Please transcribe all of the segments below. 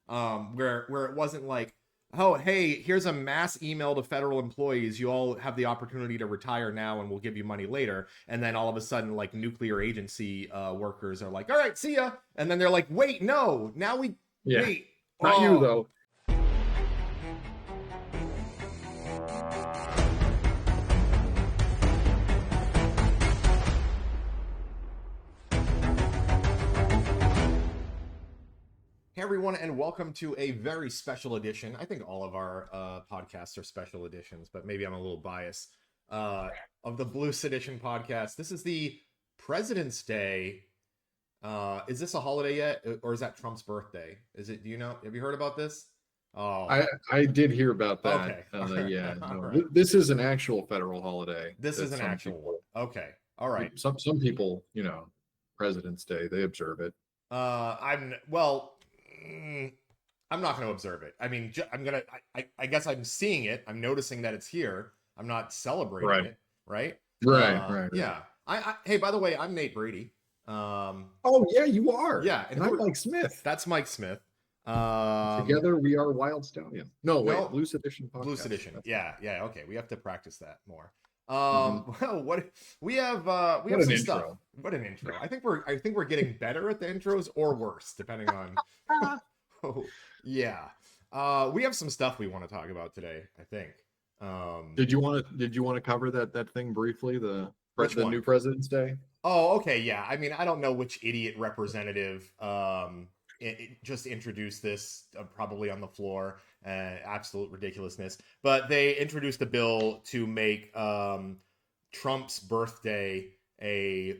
where it wasn't like, oh, hey, here's a mass email to federal employees. You all have the opportunity to retire now, and we'll give you money later. And then all of a sudden, like nuclear agency workers are like, all right, see ya. And then they're like, wait, no, now we Yeah, wait. not you though. Hey everyone, and welcome to a very special edition. I think all of our podcasts are special editions, but maybe I'm a little biased. Of the Blue Sedition podcast. This is the President's Day. Is this a holiday yet, or is that Trump's birthday? Is it? Do you know? Have you heard about this? Oh, I did hear about that. okay. All right. Yeah, All no, right. this is an actual federal holiday. This that is an some actual people, one. Okay. All right. Some people, President's Day, they observe it. I'm well. I'm not going to observe it. I mean, I'm gonna. I guess I'm seeing it. I'm noticing that it's here. I'm not celebrating it. Right. Right. Yeah. Hey, by the way, I'm Nate Brady. Oh yeah, you are. Yeah, and I'm Mike Smith. That's Mike Smith. Together we are Wild Stallion. No, wait, Blue Sedition podcast. Blue Sedition. Yeah. Okay. We have to practice that more. Well, what we have some intro. stuff. What an intro. I think we're getting better at the intros or worse, depending on. Oh, yeah. We have some stuff we want to talk about today, I think. Did you want to cover that thing briefly, the new President's Day? Oh, okay, yeah. I mean, I don't know which idiot representative just introduced this, probably on the floor. Absolute ridiculousness. But they introduced a bill to make Trump's birthday a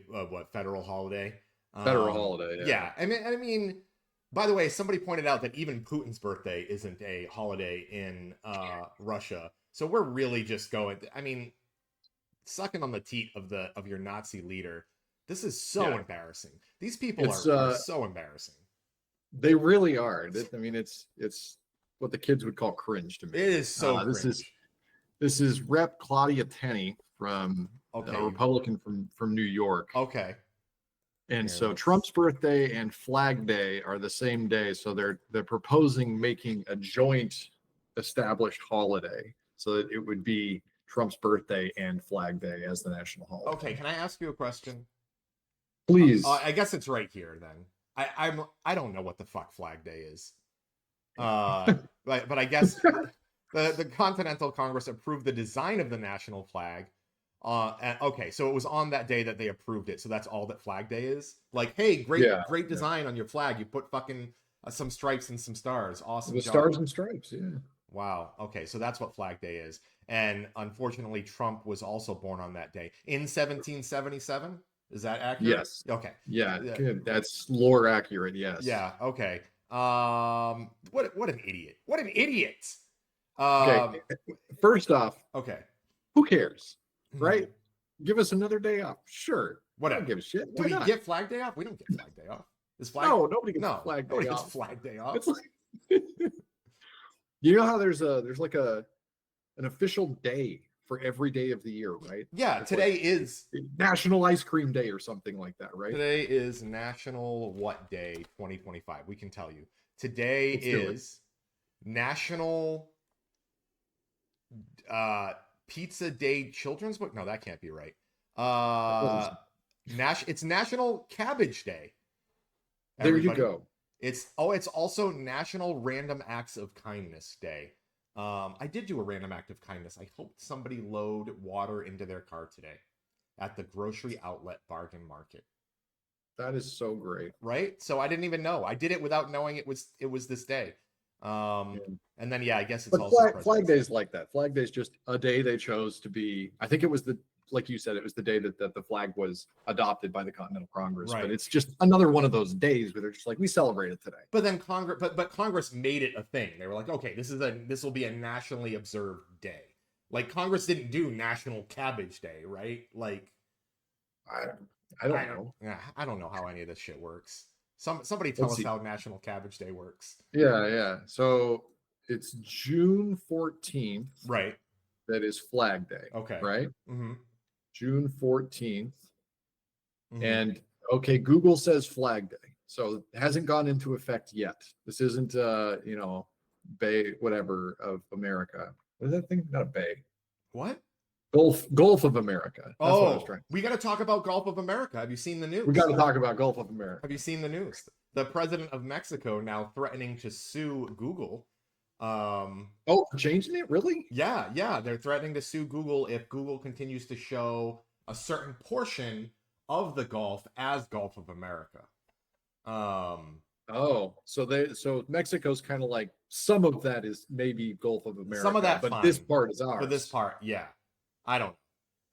federal holiday? Federal holiday. Yeah. I mean, by the way, somebody pointed out that even Putin's birthday isn't a holiday in Russia. So we're really just going. I mean, sucking on the teat of your Nazi leader. This is so embarrassing. These people are so embarrassing. They really are. I mean, it's what the kids would call cringe to me. It is so cringe. This is Rep. Claudia Tenney from a Republican from New York. Okay. And so Trump's birthday and Flag Day are the same day. So they're proposing making a joint established holiday so that it would be Trump's birthday and Flag Day as the national holiday. Okay, can I ask you a question? Please. I guess it's right here then. I don't know what the fuck Flag Day is. But I guess the Continental Congress approved the design of the national flag. Okay, so it was on that day that they approved it. So that's all that Flag Day is. Like, hey, great design on your flag. You put fucking some stripes and some stars. Awesome. The stars and stripes. Yeah. Wow. Okay, so that's what Flag Day is. And unfortunately, Trump was also born on that day in 1777. Is that accurate? Yes. Okay. Yeah. Good. That's lore accurate. Yes. Yeah. Okay. What an idiot. What an idiot. Okay. First off. Okay. Who cares? Right? Give us another day off. Sure. Whatever. I don't give a shit. Do we get Flag Day off? We don't get Flag Day off. No, nobody gets Flag Day off. Nobody gets Flag Day off. It's like, you know how there's like an official day for every day of the year, right? Yeah, it's today is National Ice Cream Day or something like that, right? Today is National what day 2025? We can tell you. Today is National Pizza Day Children's Book. No, that can't be right. It's National Cabbage Day. Everybody. There you go. It's also National Random Acts of Kindness Day. I did do a random act of kindness. I hoped somebody load water into their car today at the grocery outlet bargain market. That is so great. Right? So I didn't even know. I did it without knowing it was this day. And then I guess it's also Flag Day is like that. Flag Day is just a day they chose to be. I think it was like you said, it was the day that the flag was adopted by the Continental Congress. Right. But it's just another one of those days where they're just like, we celebrate it today. But then Congress made it a thing. They were like, okay, this will be a nationally observed day. Like Congress didn't do National Cabbage Day, right? Like, I don't know. Yeah, I don't know how any of this shit works. Somebody tell us how National Cabbage Day works. Yeah. So it's June 14th. Right. That is Flag Day. Okay. Right. Mm-hmm. June 14th. Mm-hmm. And okay, Google says Flag Day. So it hasn't gone into effect yet. This isn't, Bay, whatever, of America. What is that thing? Not a Bay. What? Gulf of America. That's what I was trying. We got to talk about Gulf of America. Have you seen the news? We got to talk about Gulf of America. Have you seen the news? The president of Mexico now threatening to sue Google. For changing it? Really? Yeah. They're threatening to sue Google if Google continues to show a certain portion of the Gulf as Gulf of America. So Mexico's kind of like, some of that is maybe Gulf of America. Some of that, but fine. This part is ours. For this part, yeah. I don't.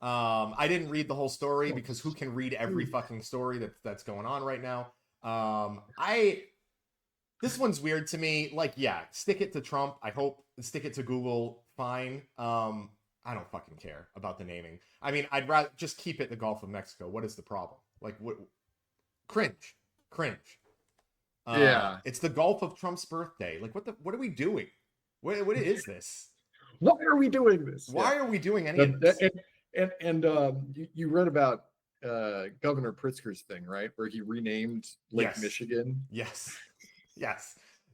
I didn't read the whole story because who can read every fucking story that's going on right now? This one's weird to me. Like, yeah, stick it to Trump. I hope stick it to Google. Fine. I don't fucking care about the naming. I mean, I'd rather just keep it the Gulf of Mexico. What is the problem? Like, what? Cringe. Yeah. It's the Gulf of Trump's birthday. Like, what are we doing? What is this? Why are we doing this? Why are we doing any of this? And you read about Governor Pritzker's thing, right? Where he renamed Lake Michigan. Yes.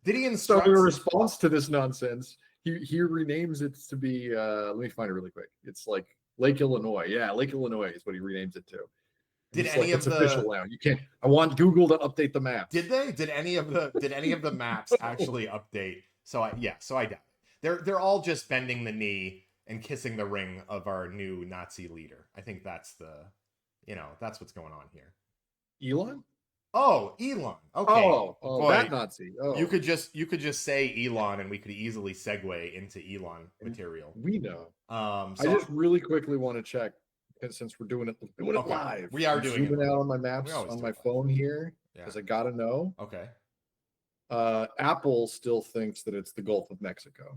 Did he instruct? So in response to this nonsense, he renames it to be, let me find it really quick. It's like Lake Illinois. Yeah, Lake Illinois is what he renames it to. Did any of the official now? You can't. I want Google to update the maps. Did they? Did any of the maps actually update? So I doubt it. They're all just bending the knee and kissing the ring of our new Nazi leader. I think that's that's what's going on here. Elon? Oh, Elon. Okay. Oh, boy, that Nazi. Oh. You could just say Elon, and we could easily segue into Elon material. We know. So I just really quickly want to check, and since we're doing it live, we are doing zooming it out on my maps on my phone here because I gotta know. Okay. Apple still thinks that it's the Gulf of Mexico,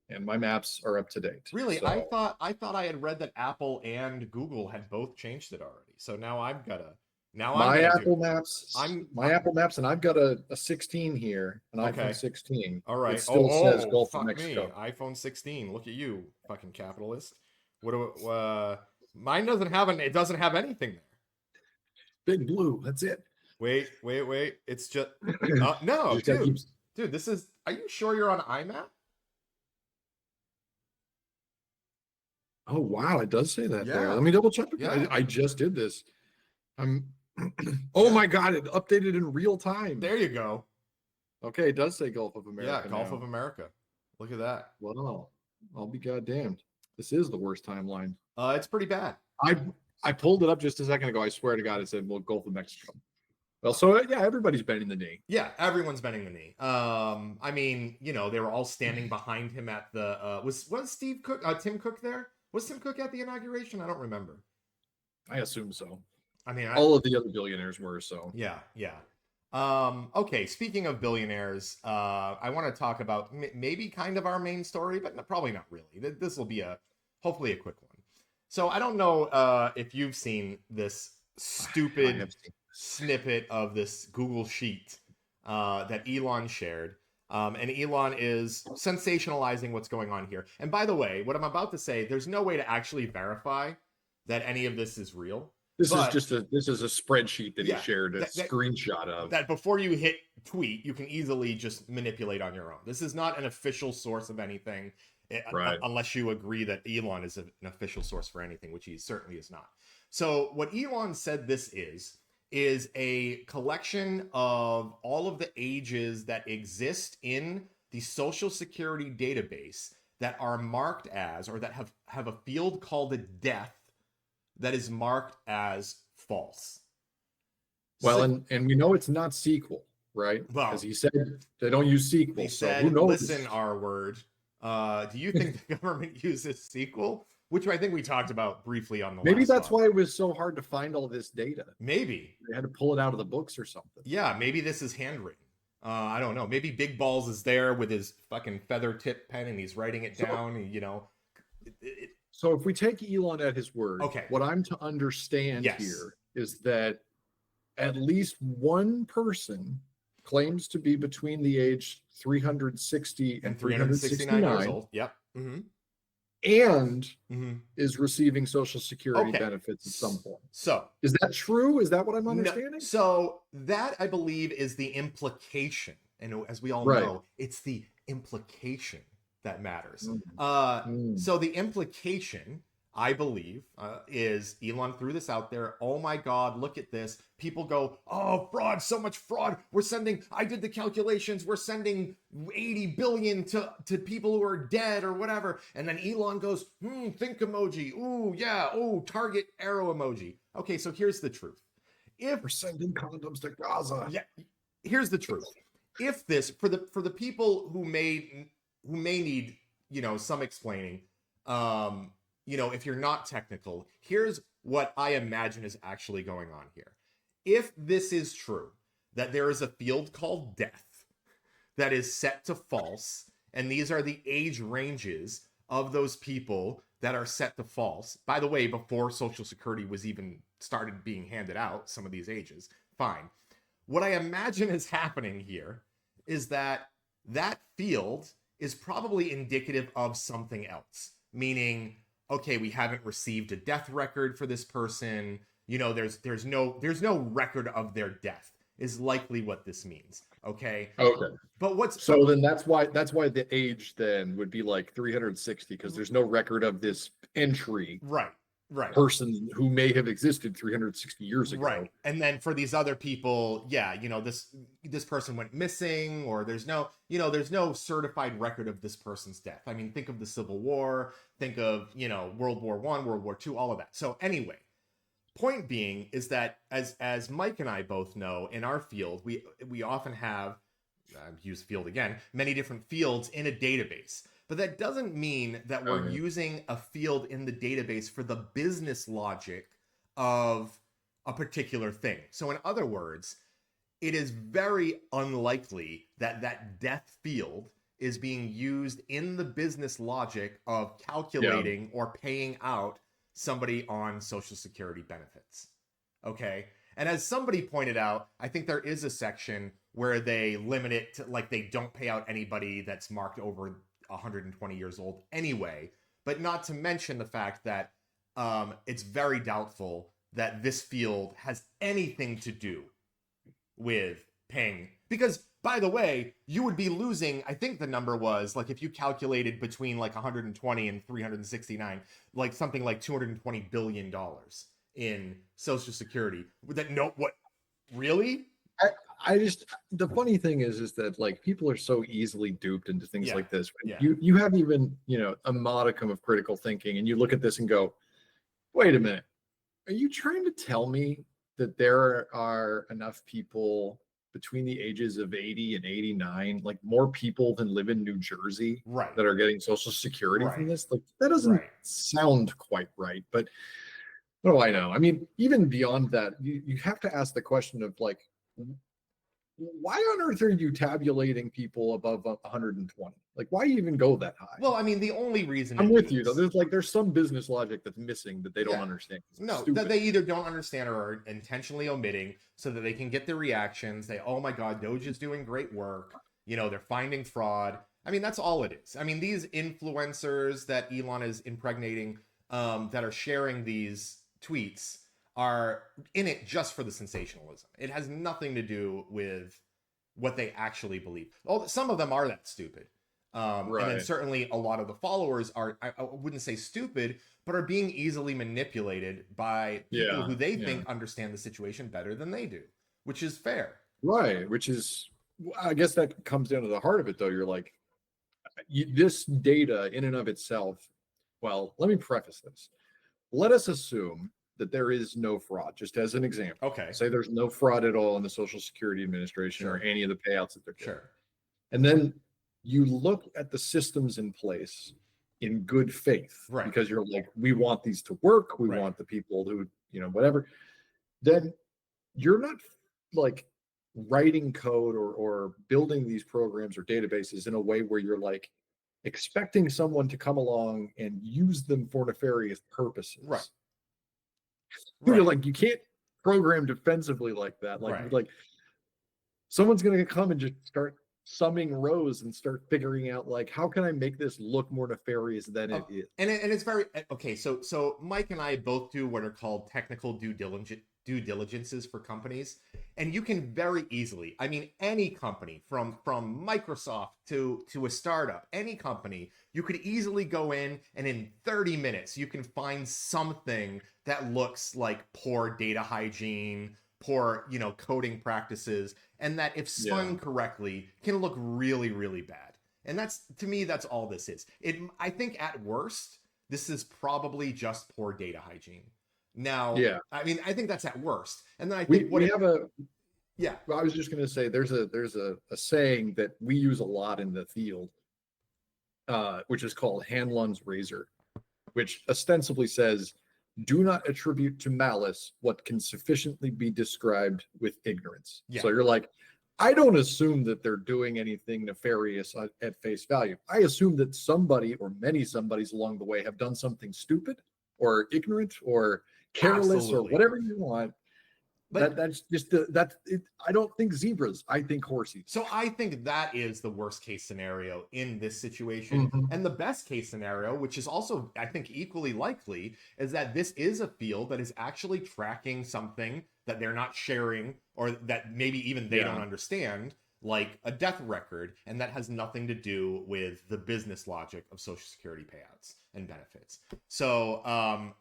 and my maps are up to date. Really, so. I thought I had read that Apple and Google had both changed it already. So now I've got to. My Apple Maps, and I've got a 16 here, an iPhone 16. All right. It still says Gulf of Mexico. Me. iPhone 16. Look at you, fucking capitalist. Mine doesn't have it doesn't have anything there. Big blue. That's it. Wait. It's just no, dude. This is. Are you sure you're on iMap? Oh wow, it does say that there. Yeah. Let me double check. Yeah. I just did this. Oh my god, it updated in real time. There you go. Okay, it does say Gulf of America. Yeah, Gulf of America. Look at that. Wow. I'll be goddamned. This is the worst timeline. It's pretty bad. I pulled it up just a second ago. I swear to God, it said, well, Gulf of Mexico. Well, so yeah, everybody's bending the knee. Yeah, everyone's bending the knee. I mean, they were all standing behind him at the was Steve Cook, Tim Cook there? Was Tim Cook at the inauguration? I don't remember. I assume so. I mean, all of the other billionaires were, so. Yeah. Okay, speaking of billionaires, I want to talk about maybe kind of our main story, but probably not really. This will be hopefully a quick one. So I don't know if you've seen this stupid snippet of this Google sheet that Elon shared. And Elon is sensationalizing what's going on here. And by the way, what I'm about to say, there's no way to actually verify that any of this is real. This is a spreadsheet that he shared a screenshot of. That before you hit tweet, you can easily just manipulate on your own. This is not an official source of anything, right? Unless you agree that Elon is an official source for anything, which he certainly is not. So what Elon said this is a collection of all of the ages that exist in the Social Security database that are marked as, or that have a field called a death that is marked as false. Well, so, and we know it's not SQL, right? Well, because he said they don't use SQL. He so said, who knows? Listen, our word. Do you think the government uses SQL? Which I think we talked about briefly on the Maybe last that's one. why it was so hard to find all this data. Maybe. They had to pull it out of the books or something. Yeah, maybe this is handwritten. I don't know. Maybe Big Balls is there with his fucking feather tip pen and he's writing it down. And, So if we take Elon at his word, okay, what I'm to understand here is that at least one person claims to be between the age 360 and 369 years old. Yep. Mm-hmm. and Mhm. is receiving Social Security Okay. benefits at some point. So Is that true? Is that what I'm no, understanding? so that I believe is the implication, and as we all Right. know, it's the implication that matters. Mm. So the implication, I believe, is Elon threw this out there. Oh my God, look at this. People go, oh, fraud, so much fraud. I did the calculations. We're sending 80 billion to people who are dead or whatever. And then Elon goes, think emoji. Ooh, yeah. Ooh, target arrow emoji. Okay, so here's the truth. If We're sending condoms to Gaza. Yeah, here's the truth. If this for the people who may need, some explaining, if you're not technical, here's what I imagine is actually going on here. If this is true, that there is a field called death that is set to false, and these are the age ranges of those people that are set to false. By the way, before Social Security was even started being handed out, some of these ages, fine. What I imagine is happening here is that field is probably indicative of something else, meaning, okay, we haven't received a death record for this person. There's no record of their death is likely what this means. Okay. Okay. But then that's why the age then would be like 360, because there's no record of this entry right. person who may have existed 360 years ago. Right. And then for these other people, yeah, this person went missing, or there's no certified record of this person's death. I mean, think of the Civil War, think of, World War I, World War II, all of that. So anyway, point being is that as Mike and I both know, in our field, we often have, use field again, many different fields in a database. But that doesn't mean that we're using a field in the database for the business logic of a particular thing. So in other words, it is very unlikely that death field is being used in the business logic of calculating or paying out somebody on Social Security benefits. Okay? And as somebody pointed out, I think there is a section where they limit it to, like, they don't pay out anybody that's marked over 120 years old anyway, but not to mention the fact that it's very doubtful that this field has anything to do with paying. Because, by the way, you would be losing, I think the number was, like, if you calculated between like 120 and 369, like something like $220 billion in Social Security. Really? I just, the funny thing is that, like, people are so easily duped into things like this. Yeah. You have even, a modicum of critical thinking, and you look at this and go, wait a minute, are you trying to tell me that there are enough people between the ages of 80 and 89, like more people than live in New Jersey, Right, that are getting Social Security from Right. this? Like, that doesn't sound quite right. But what do I know? I mean, even beyond that, you have to ask the question of, like, why on earth are you tabulating people above 120? Like, why even go that high? Well, I mean, the only reason I'm with you, though. There's some business logic that's missing that they don't understand. No, that they either don't understand or are intentionally omitting so that they can get the reactions. Oh my God, Doge is doing great work. They're finding fraud. I mean, that's all it is. I mean, these influencers that Elon is impregnating, that are sharing these tweets, are in it just for the sensationalism. It has nothing to do with what they actually believe. Some of them are that stupid. And then certainly a lot of the followers are, I wouldn't say stupid, but are being easily manipulated by people who they think understand the situation better than they do, which is fair. Right. Which is, I guess that comes down to the heart of it, though. You're like, this data in and of itself, well, let me preface this. Let us assume that there is no fraud, just as an example. Okay. Say there's no fraud at all in the Social Security Administration or any of the payouts that they're getting. Sure. And then you look at the systems in place in good faith, because you're like, we want these to work. We want the people who, whatever. Then you're not, like, writing code or building these programs or databases in a way where you're, like, expecting someone to come along and use them for nefarious purposes. Right. You're like, you can't program defensively like that. Like someone's going to come and just start summing rows and start figuring out like, how can I make this look more nefarious than it is? And it's very okay. So Mike and I both do what are called technical due diligences for companies, and you can very easily, I mean, any company from Microsoft to a startup, any company, you could easily go in and in 30 minutes you can find something that looks like poor data hygiene, poor coding practices, and that if spun correctly can look really, really bad. And that's, to me, that's all this is. I think at worst this is probably just poor data hygiene. Now, I mean, I think that's at worst. And then I think we have a yeah. Well, I was just going to say there's a saying that we use a lot in the field, which is called Hanlon's razor, which ostensibly says, "Do not attribute to malice what can sufficiently be described with ignorance." So you're like, I don't assume that they're doing anything nefarious at face value. I assume that somebody or many somebodies along the way have done something stupid or ignorant or careless or whatever you want. But that's just I don't think zebras. I think horses. So I think that is the worst case scenario in this situation. And the best case scenario, which is also, I think, equally likely, is that this is a field that is actually tracking something that they're not sharing, or that maybe even they don't understand, like a death record, and that has nothing to do with the business logic of Social Security payouts and benefits. So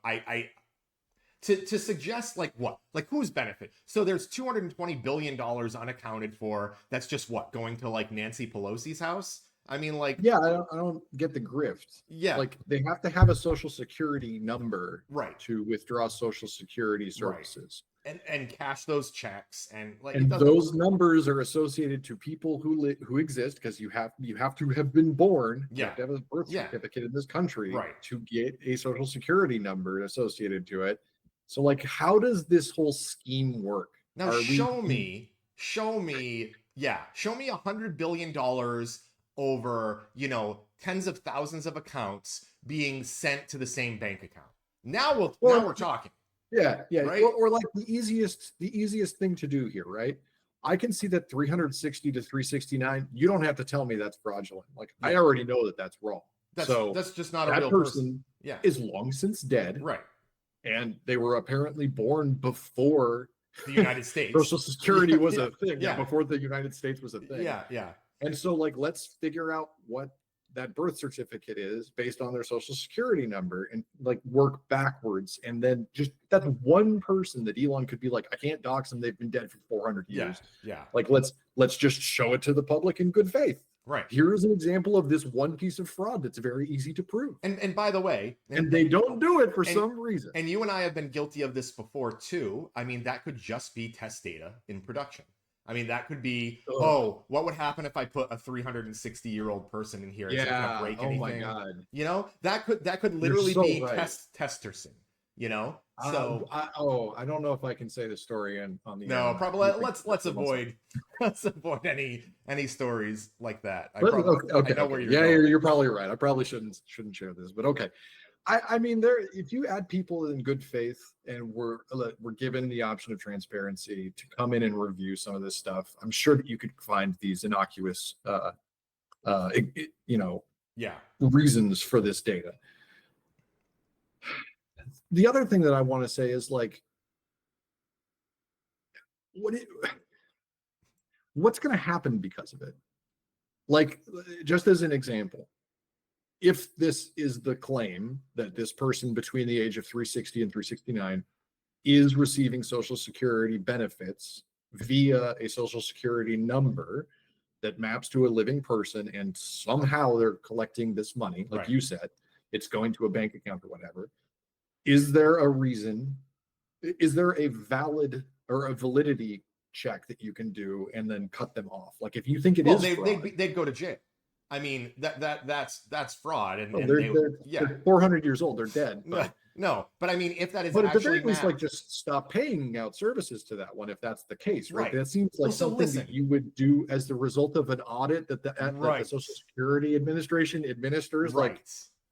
to suggest like what, like whose benefit? So there's $220 billion unaccounted for. That's just what, going to like Nancy Pelosi's house? I mean, like, I don't get the grift. Like they have to have a Social Security number to withdraw Social Security services. And cash those checks, and like, and those numbers are associated to people who exist, because you have to have been born. You have to have a birth certificate in this country to get a Social Security number associated to it. So like, how does this whole scheme work? Now show me $100 billion over, tens of thousands of accounts being sent to the same bank account. Now we're talking. Right? Or like the easiest thing to do here, right? I can see that 360 to 369. You don't have to tell me that's fraudulent. Like I already know that that's wrong. That's just not a real person. Is long since dead. Right. And they were apparently born before the United States. Social Security was a thing. Before the United States was a thing. Yeah. And so like, let's figure out what that birth certificate is based on their Social Security number, and like work backwards. And then just that's one person that Elon could be like, I can't dox them, they've been dead for 400 years. Like let's just show it to the public in good faith. Right. Here's an example of this one piece of fraud that's very easy to prove. And by the way, and they don't do it for some reason. And you and I have been guilty of this before too. I mean, that could just be test data in production. I mean, that could be, what would happen if I put a 360-year-old person in here? Is it gonna break anything? My God. That could literally be Testerson. So I don't know if I can say the story on the probably let's avoid any stories like that. I know where you're going. You're probably right. I probably shouldn't share this, but okay. I mean, if you add people in good faith and we're given the option of transparency to come in and review some of this stuff, I'm sure that you could find these innocuous reasons for this data. The other thing that I want to say is like, what's going to happen because of it? Like, just as an example, if this is the claim that this person between the age of 360 and 369 is receiving Social Security benefits via a Social Security number that maps to a living person, and somehow they're collecting this money, like you said, it's going to a bank account or whatever. Is there a reason? Is there a valid or a validity check that you can do and then cut them off? Like if you think it is fraud, they'd go to jail. I mean, that's fraud. And they're 400 years old. They're dead. But, but I mean, if that is but at the very least, like just stop paying out services to that one if that's the case, right? That seems like something that you would do as the result of an audit that the Social Security Administration administers, like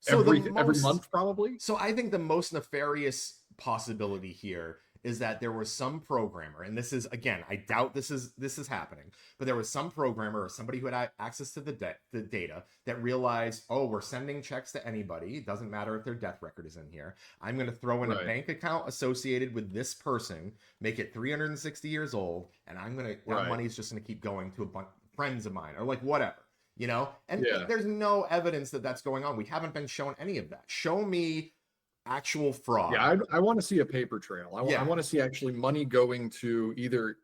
every month, probably. So I think the most nefarious possibility here is that there was some programmer, and this is, again, I doubt this is happening, but there was some programmer or somebody who had access to the data that realized, oh, we're sending checks to anybody. It doesn't matter if their death record is in here. I'm going to throw in a Right. bank account associated with this person, make it 360 years old, and that Right. money is just going to keep going to a bunch of friends of mine or like whatever. And Yeah. there's no evidence that that's going on. We haven't been shown any of that. Show me actual fraud. Yeah, I want to see a paper trail. I Yeah. want to see actually money going to either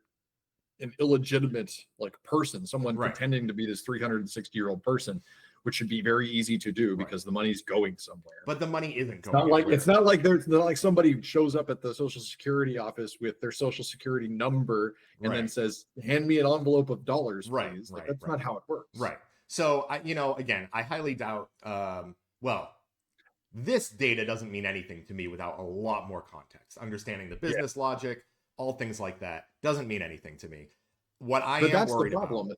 an illegitimate like person, someone Right. pretending to be this 360-year-old person, which should be very easy to do because the money's going somewhere. But the money isn't It's going not like anywhere. it's not like there's not like somebody shows up at the Social Security office with their Social Security number and then says, "Hand me an envelope of dollars, please." Like that's not how it works. Right. So again, I highly doubt. Well, this data doesn't mean anything to me without a lot more context. Understanding the business logic, all things like that, doesn't mean anything to me. What I am worried about,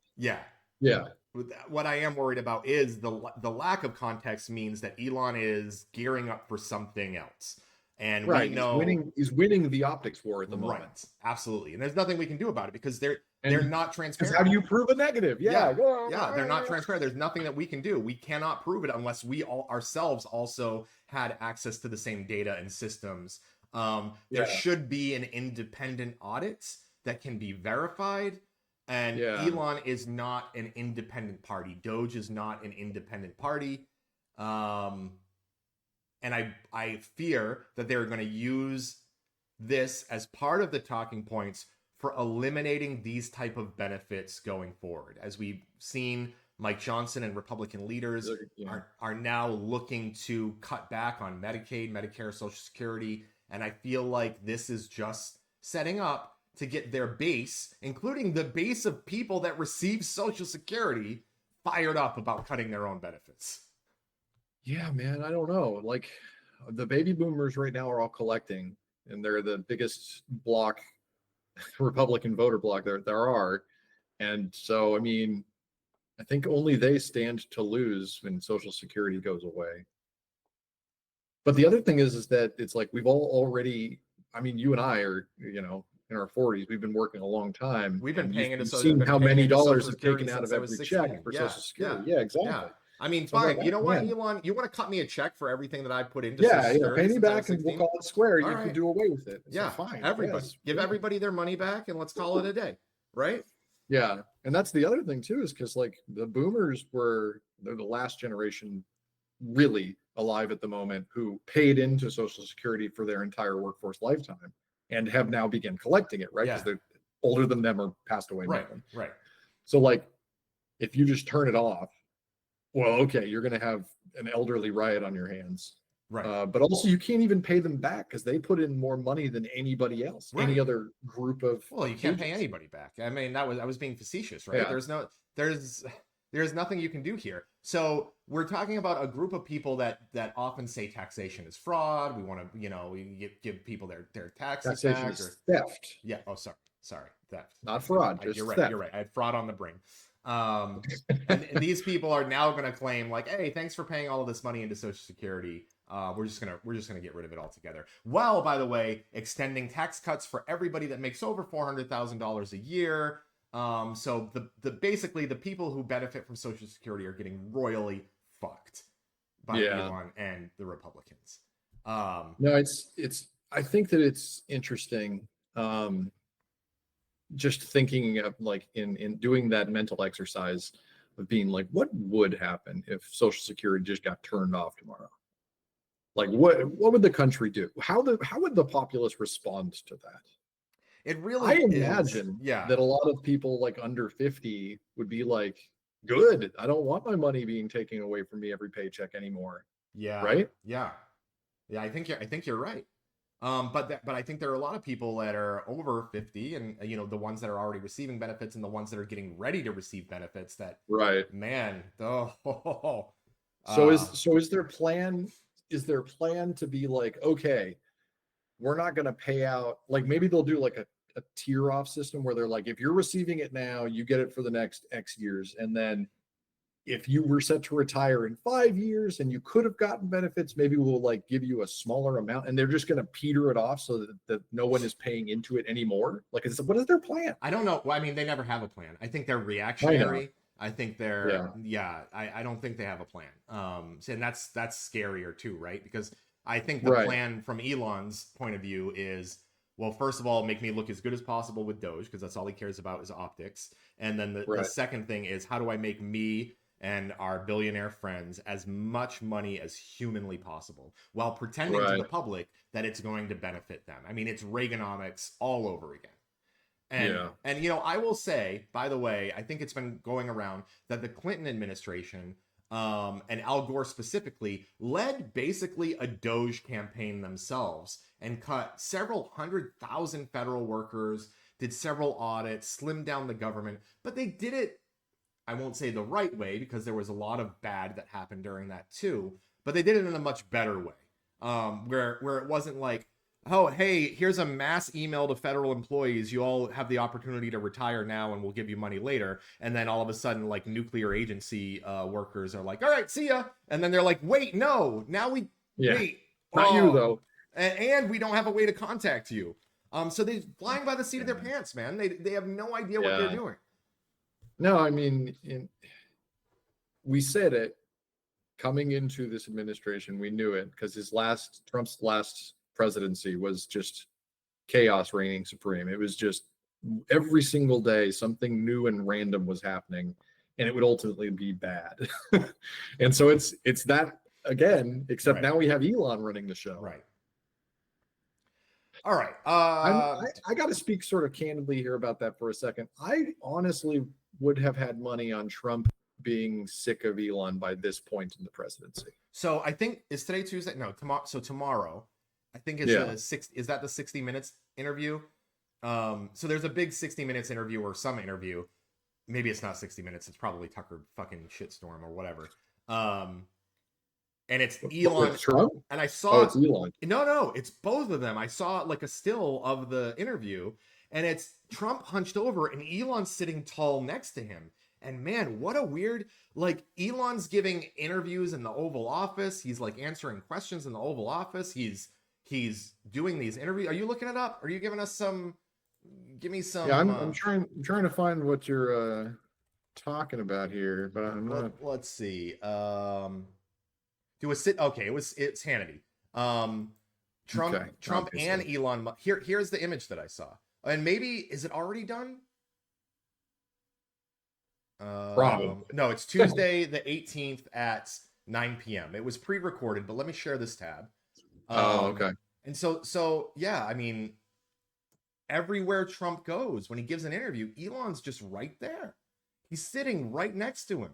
what I am worried about is the lack of context means that Elon is gearing up for something else. And we know he's winning the optics war at the moment. Right. Absolutely. And there's nothing we can do about it because they're not transparent. How do you prove a negative? Yeah, they're not transparent. There's nothing that we can do. We cannot prove it unless we ourselves also had access to the same data and systems. There should be an independent audit that can be verified. And Elon is not an independent party. Doge is not an independent party. And I fear that they're going to use this as part of the talking points for eliminating these type of benefits going forward. As we've seen, Mike Johnson and Republican leaders are now looking to cut back on Medicaid, Medicare, Social Security. And I feel like this is just setting up to get their base, including the base of people that receive Social Security, fired up about cutting their own benefits. Yeah, man, I don't know. Like the baby boomers right now are all collecting, and they're the biggest block, Republican voter block there are. And so, I mean, I think only they stand to lose when Social Security goes away. But the other thing is that it's like we've all already, I mean, you and I are, in our 40s, we've been working a long time. We've been paying into Social Security. Seen how many dollars have taken out of every 16. check for Social Security. Yeah, exactly. Yeah. I mean, fine. You know what, Elon? You want to cut me a check for everything that I put into? Pay me back and we'll call it square. You can do away with it. It's fine. Everybody, give everybody their money back and let's call it a day, right? Yeah, and that's the other thing too, is because like the boomers they're the last generation really alive at the moment who paid into Social Security for their entire workforce lifetime and have now begun collecting it, right? Because they're older than them or passed away. Right. So like, if you just turn it off, well, okay, you're going to have an elderly riot on your hands. Right. But also you can't even pay them back because they put in more money than anybody else, any other group of. Well, you can't pay anybody back. I mean, I was being facetious, right? Yeah. There's nothing you can do here. So we're talking about a group of people that often say taxation is fraud. We want to, we give people their taxes taxation back. Is theft. Yeah. Oh, sorry. Theft. Not fraud. Just you're right. Theft. You're right. I had fraud on the brain. And these people are now going to claim like, hey, thanks for paying all of this money into Social Security. We're just gonna get rid of it altogether. Well, by the way, extending tax cuts for everybody that makes over $400,000 a year. So basically the people who benefit from Social Security are getting royally fucked by Elon and the Republicans. No, it's. I think that it's interesting. Just thinking of like in doing that mental exercise of being like, what would happen if Social Security just got turned off tomorrow? Like what would the country do? How would the populace respond to that? It really I imagine that a lot of people like under 50 would be like, good, I don't want my money being taken away from me every paycheck anymore. Yeah. Right? Yeah. I think you're right. But I think there are a lot of people that are over 50 and the ones that are already receiving benefits and the ones that are getting ready to receive benefits that man. So is their plan to be like, okay, we're not going to pay out, like maybe they'll do like a tier off system where they're like, if you're receiving it now, you get it for the next X years. And then if you were set to retire in 5 years and you could have gotten benefits, maybe we'll like give you a smaller amount, and they're just going to peter it off so that no one is paying into it anymore. Like, what is their plan? I don't know. Well, I mean, they never have a plan. I think they're I know. reactionary. I think they're I don't think they have a plan. And that's scarier too, right? Because I think the plan from Elon's point of view is, well, first of all, make me look as good as possible with Doge, because that's all he cares about is optics. And then the second thing is, how do I make me and our billionaire friends as much money as humanly possible, while pretending to the public that it's going to benefit them. I mean, it's Reaganomics all over again. And you know, I will say, by the way, I think it's been going around that the Clinton administration, and Al Gore specifically, led basically a Doge campaign themselves and cut several 100,000 federal workers, did several audits, slimmed down the government, but they did it, I won't say the right way, because there was a lot of bad that happened during that too, but they did it in a much better way, where it wasn't like, oh, hey, here's a mass email to federal employees. You all have the opportunity to retire now and we'll give you money later. And then all of a sudden, like, nuclear agency workers are like, all right, see ya. And then they're like, wait, no, now we, wait. Not you, though. And we don't have a way to contact you. So they're flying by the seat of their pants, man. They have no idea what they're doing. No, I mean, we said it coming into this administration. We knew it because Trump's last presidency was just chaos reigning supreme. It was just every single day something new and random was happening, and it would ultimately be bad. And so it's that again, except now we have Elon running the show. Right. All right. I got to speak sort of candidly here about that for a second. I honestly would have had money on Trump being sick of Elon by this point in the presidency. So I think, is today Tuesday? No, tomorrow. So tomorrow, I think is is that the 60 Minutes interview? So there's a big 60 Minutes interview or some interview. Maybe it's not 60 Minutes. It's probably Tucker fucking shitstorm or whatever. And it's Elon. Trump? And I saw it's Elon. No, it's both of them. I saw like a still of the interview, and it's Trump hunched over and Elon's sitting tall next to him. And man, what a weird, like, Elon's giving interviews in the Oval Office. He's like answering questions in the Oval Office. He's doing these interviews. Are you looking it up? Are you giving us some? Give me some. Yeah, I'm trying to find what you're talking about here, but I'm not. Let's see. Okay, it's Hannity. Trump and Elon Musk. Here's the image that I saw. And maybe, is it already done? Probably. No, it's Tuesday the 18th at 9 p.m. It was pre-recorded, but let me share this tab. Okay. And so yeah, I mean, everywhere Trump goes, when he gives an interview, Elon's just right there. He's sitting right next to him.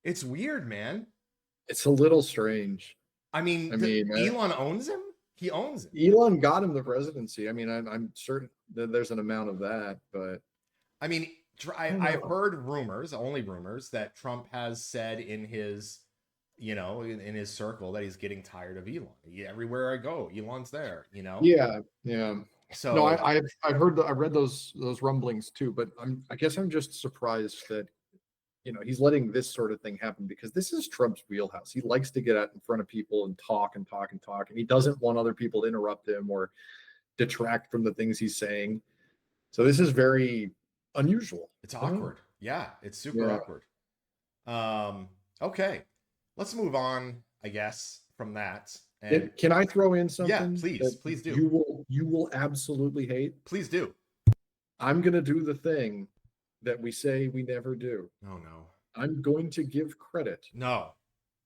It's weird, man. It's a little strange. I mean, Elon owns him. He owns him. Elon got him the presidency. I mean, I'm certain that there's an amount of that, but I mean, I've heard rumors, only rumors, that Trump has said in his, in his circle that he's getting tired of Elon. Everywhere I go, Elon's there. Yeah. So no, I've read those rumblings too, but I guess I'm just surprised that he's letting this sort of thing happen, because this is Trump's wheelhouse. He likes to get out in front of people and talk, and he doesn't want other people to interrupt him or detract from the things he's saying. So this is very unusual. It's awkward. Yeah, it's super awkward. Okay, let's move on, I guess, from that. And can I throw in something? Yeah, please do. You will absolutely hate. Please do. I'm gonna do the thing that we say we never do. Oh no. I'm going to give credit. No.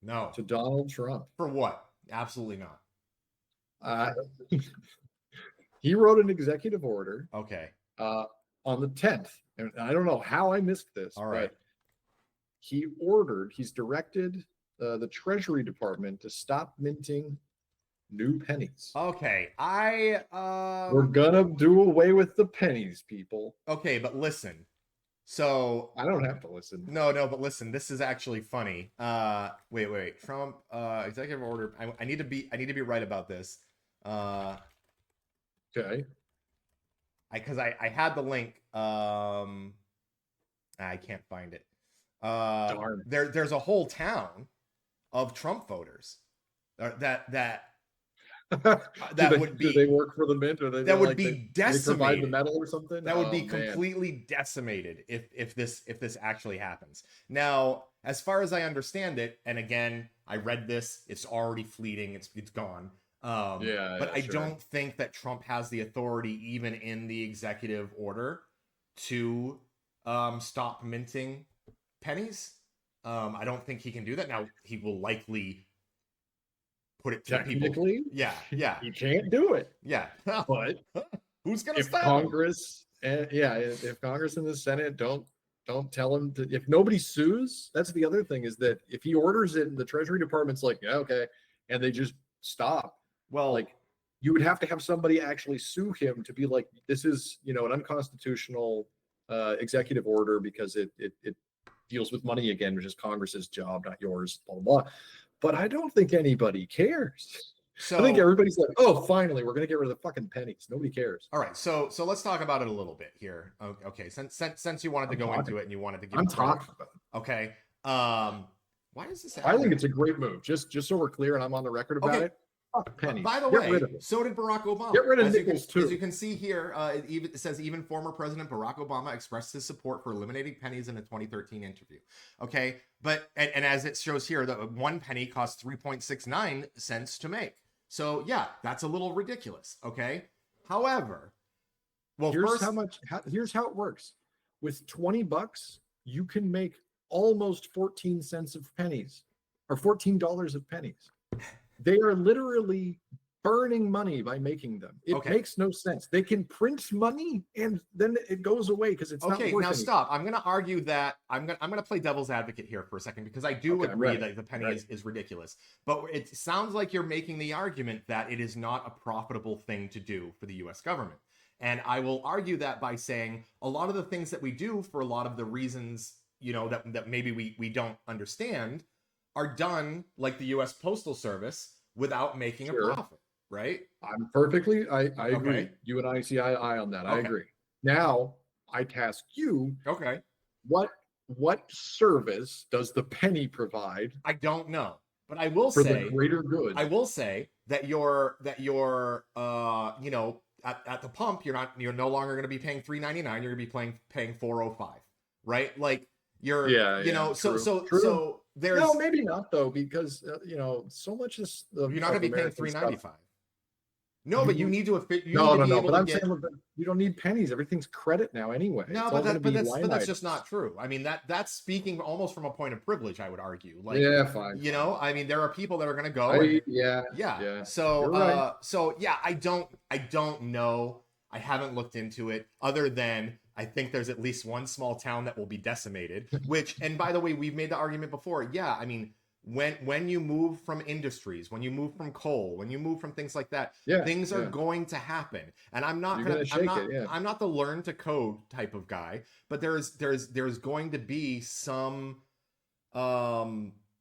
To Donald Trump. For what? Absolutely not. He wrote an executive order. Okay. On the 10th, and I don't know how I missed this. All right. But he's directed the Treasury Department to stop minting new pennies. Okay. We're gonna do away with the pennies, people. Okay, but listen. So I don't have to listen. No, but listen, this is actually funny. Wait. Trump executive order. I need to be right about this. Okay. Because I had the link. I can't find it. Darn. There's a whole town of Trump voters that would Do they be work for the mint, or that would like be they provide the decimated. metal or something? That would be Oh man. completely decimated if this actually happens. Now, as far as I understand it, and again, I read this, it's already fleeting, it's gone. Yeah, But yeah, I sure. don't think that Trump has the authority, even in the executive order, to stop minting pennies. I don't think he can do that. Now, he will likely put it to people. Technically, Yeah, yeah, you can't do it. yeah. But Who's gonna if stop him? Congress, if Congress and the Senate don't tell him to, if nobody sues, that's the other thing, is that if he orders it and the Treasury Department's like, yeah, okay, and they just stop, Well, like, you would have to have somebody actually sue him to be like, this is, an unconstitutional executive order because it deals with money again, which is Congress's job, not yours, blah, blah, blah. But I don't think anybody cares. I think so everybody's like, oh, finally, we're going to get rid of the fucking pennies. Nobody cares. all right, so let's talk about it a little bit here. Okay, since you wanted to go into it and you wanted to give I'm credit, talking about it. okay. Why is this? I think it's a great move. Just so we're clear and I'm on the record about Okay. it. Fuck pennies. By the Get way, rid of it. so did Barack Obama. Get rid of as nickels too. As you can see here, it says even former President Barack Obama expressed his support for eliminating pennies in a 2013 interview. Okay, but and as it shows here, the 1 penny costs 3.69 cents to make. So yeah, that's a little ridiculous. Okay, however, well, Here's here's how it works. With $20, you can make almost 14 cents of pennies, or $14 of pennies. They are literally burning money by making them. It makes no sense. They can print money and then it goes away because it's not worth now anything. stop. I'm going to argue that I'm going to play devil's advocate here for a second, because I do agree that the penny is ridiculous. But it sounds like you're making the argument that it is not a profitable thing to do for the US government. And I will argue that by saying a lot of the things that we do, for a lot of the reasons, that maybe we don't understand, are done like the US Postal Service without making a profit, right? I'm perfectly, I agree. You and I see eye to eye on that. I agree. Now, I task you, what service does the penny provide? I don't know, but I will for say the greater good. I will say that you're at the pump, you're no longer going to be paying $3.99. You're going to be paying $4.05, right? Like you're, so there's no, maybe not though, because so much is you're not going to be paying $3.95. No, but you need to fit. No. But I'm saying you don't need pennies. Everything's credit now anyway. No, but that's just not true. I mean, that's speaking almost from a point of privilege, I would argue. Like, yeah, fine. I mean, there are people that are going to go. Yeah. So, right. I don't know. I haven't looked into it, other than I think there's at least one small town that will be decimated. Which, and by the way, we've made the argument before. Yeah, I mean, when you move from industries, when you move from coal, when you move from things like that, things are going to happen. And I'm not I'm not the learn to code type of guy, but there's going to be some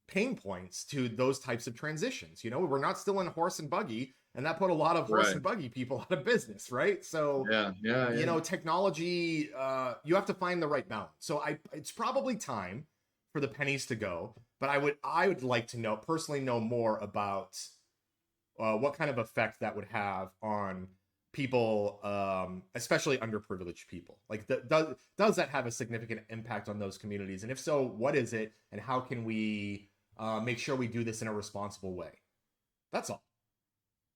pain points to those types of transitions. We're not still in horse and buggy, and that put a lot of horse and buggy people out of business, right? So technology, you have to find the right balance. So it's probably time for the pennies to go. But I would like to personally know more about what kind of effect that would have on people, especially underprivileged people. Like, does that have a significant impact on those communities? And if so, what is it? And how can we make sure we do this in a responsible way? That's all.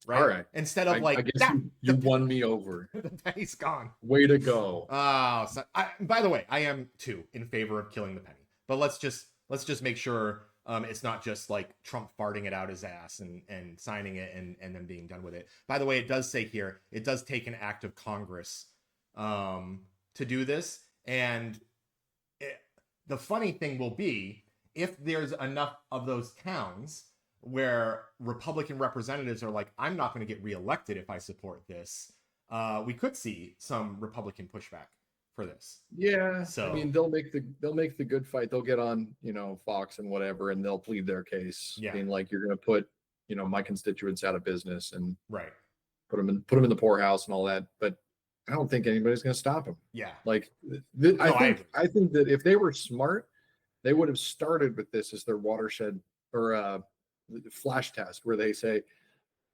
Right? All right. Instead of I guess you won me over. The penny's gone. Way to go. By the way, I am too in favor of killing the penny. But let's just make sure it's not just like Trump farting it out his ass and signing it and then being done with it. By the way, it does say here, it does take an act of Congress to do this. And the funny thing will be, if there's enough of those towns where Republican representatives are like, I'm not going to get reelected if I support this, we could see some Republican pushback for this. Yeah. So I mean, they'll make the good fight. They'll get on, Fox and whatever, and they'll plead their case. Yeah. Being like, you're going to put, my constituents out of business and put them in the poorhouse and all that. But I don't think anybody's going to stop them. Yeah. Like, I think that if they were smart, they would have started with this as their watershed or flash test, where they say,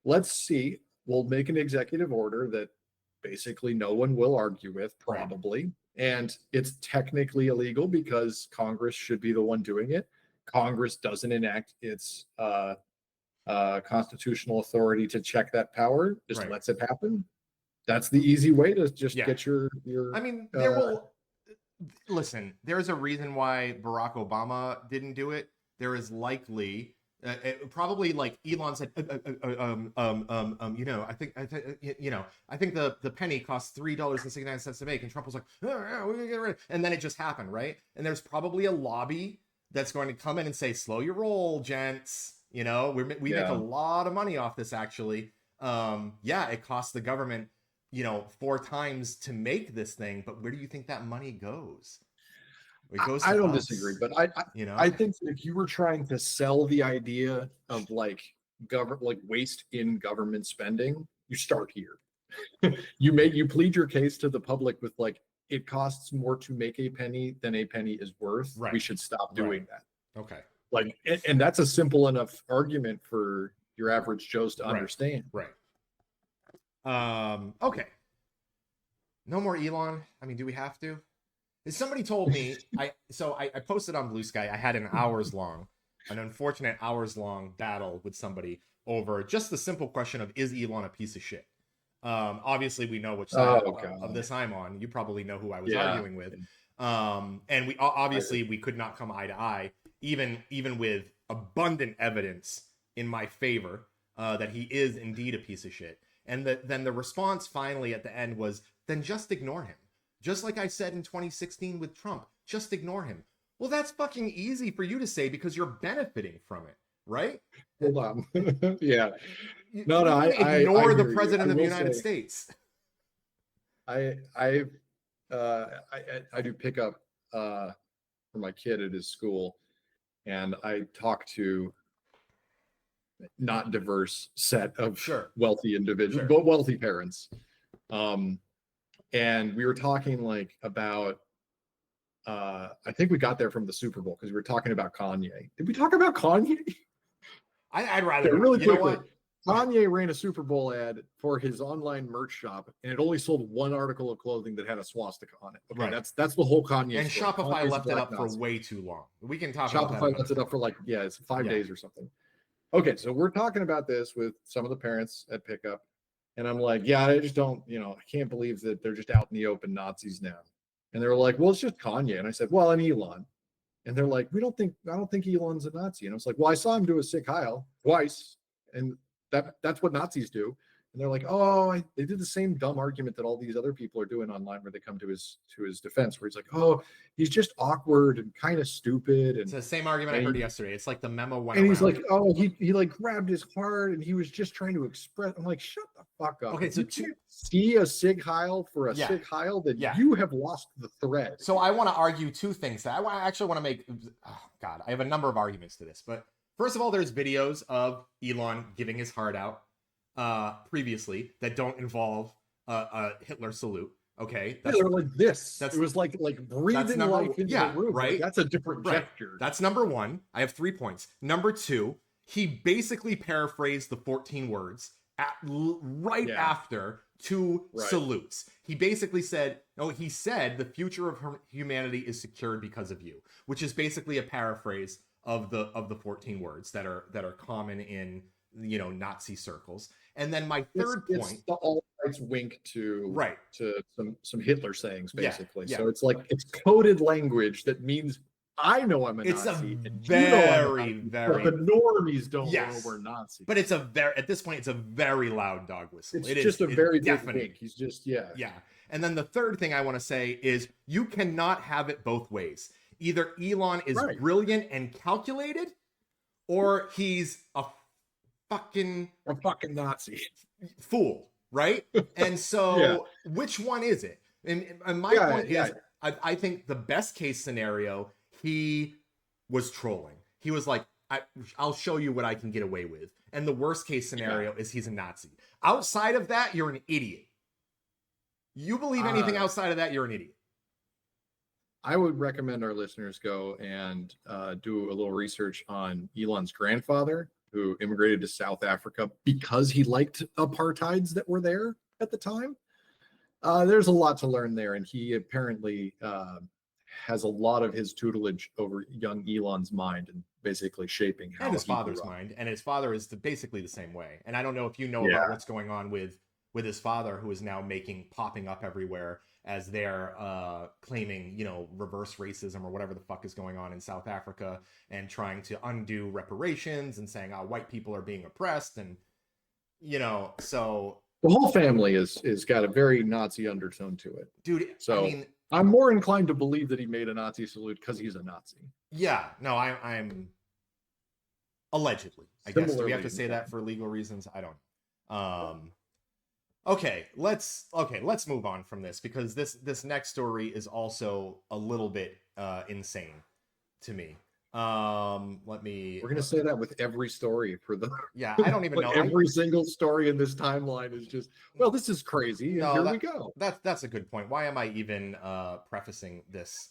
let's see, we'll make an executive order that basically no one will argue with, probably. And it's technically illegal because Congress should be the one doing it. Congress doesn't enact its constitutional authority to check that power, just lets it happen. That's the easy way to just get your. I mean, there will listen. There's a reason why Barack Obama didn't do it. There is likely. Probably like Elon said, I think the penny costs $3.69 to make, and Trump was like, oh, yeah, we're gonna get rid of it. And then it just happened, right? And there's probably a lobby that's going to come in and say, slow your roll, gents. We make a lot of money off this, actually. It costs the government, 4 times to make this thing, but where do you think that money goes? I don't disagree, but I think that if you were trying to sell the idea of like waste in government spending, you start here. you plead your case to the public with like, it costs more to make a penny than a penny is worth. Right. We should stop doing that. Okay. Like, and that's a simple enough argument for your average Joes to understand. Right. Okay. No more Elon. I mean, do we have to? Somebody told me, I posted on Blue Sky, I had an unfortunate hours long battle with somebody over just the simple question of, is Elon a piece of shit? Obviously we know which side of this I'm on. You probably know who I was arguing with. And we could not come eye to eye, even with abundant evidence in my favor that he is indeed a piece of shit. And then the response finally at the end was, then just ignore him. Just like I said in 2016 with Trump, just ignore him. Well, that's fucking easy for you to say because you're benefiting from it, right? Hold on. Yeah. I ignore the president of the United States. I do pick up for my kid at his school, and I talk to not diverse set of wealthy individuals, but wealthy parents. And we were talking like about, I think we got there from the Super Bowl because we were talking about Kanye. Did we talk about Kanye? I'd rather really quickly. Kanye ran a Super Bowl ad for his online merch shop, and it only sold one article of clothing that had a swastika on it. Okay, that's the whole Kanye. And story. Shopify Kanye's left it up for way too long. We can talk about that. Shopify left it up for like it's 5 days or something. Okay, so we're talking about this with some of the parents at pickup. And I'm like, I just don't, I can't believe that they're just out in the open Nazis now. And they were like, well, it's just Kanye. And I said, well, and Elon. And they're like, I don't think Elon's a Nazi. And I was like, well, I saw him do a sick Heil twice. And that's what Nazis do. And they're like, they did the same dumb argument that all these other people are doing online where they come to his defense, where he's like, he's just awkward and kind of stupid. And it's the same argument I heard yesterday. It's like the memo went and he's like, he like grabbed his heart and he was just trying to express. I'm like, shut the fuck up. Okay, so you can't see a Sig Heil for a Sig Heil, then you have lost the thread. So I want to argue 2 things. I actually want to make, I have a number of arguments to this, but first of all, there's videos of Elon giving his heart out previously that don't involve a Hitler salute. Okay, they're like this. It was like breathing life into the room. Right? Like, that's a different gesture. That's number 1. I have 3 points. Number 2, he basically paraphrased the 14 words after 2 salutes. He basically said, he said the future of humanity is secured because of you, which is basically a paraphrase of the 14 words that are common in Nazi circles. And then my third point, it's the alt-right's wink to some Hitler sayings, basically. So it's like it's coded language that means I know I'm a Nazi. It's a very but the normies don't know we're Nazis. But it's at this point it's a very loud dog whistle. It's just a very big wink. He's just yeah. And then the third thing I want to say is you cannot have it both ways. Either Elon is brilliant and calculated, or he's a fucking Nazi fool, right? And so which one is it? And my point is I think the best case scenario, he was trolling. He was like, I'll show you what I can get away with. And the worst case scenario is he's a Nazi. Outside of that, you're an idiot. You believe anything outside of that, you're an idiot. I would recommend our listeners go and do a little research on Elon's grandfather, who immigrated to South Africa because he liked apartheids that were there at the time. There's a lot to learn there, and he apparently has a lot of his tutelage over young Elon's mind and basically shaping how And his he grew father's up. mind, and his father is basically the same way. And I don't know if you know Yeah. about what's going on with his father, who is now popping up everywhere as they're claiming, you know, reverse racism or whatever the fuck is going on in South Africa, and trying to undo reparations and saying, white people are being oppressed, and you know, so The whole family is got a very Nazi undertone to it. dude, So I mean, I'm more inclined to believe that he made a Nazi salute because he's a Nazi. yeah, no, I'm allegedly, I guess. Do we have to say that for legal reasons? I don't. Okay, let's move on from this, because this next story is also a little bit insane to me. We're gonna say that with every story for the yeah, I don't even know. Every single story in this timeline is just, well, this is crazy. And here we go. That's a good point. Why am I even prefacing this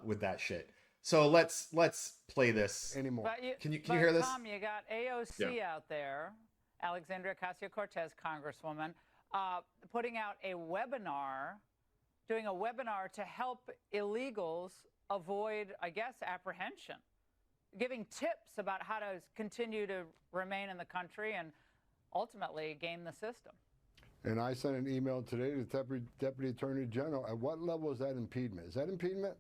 with that shit? So let's play this anymore. Can you hear this? Tom, you got AOC out there, Alexandria Ocasio-Cortez, Congresswoman, putting out a webinar, doing a webinar to help illegals avoid, I guess, apprehension, giving tips about how to continue to remain in the country and ultimately game the system. And I sent an email today to the Deputy Attorney General. At what level is that impediment? Is that impediment?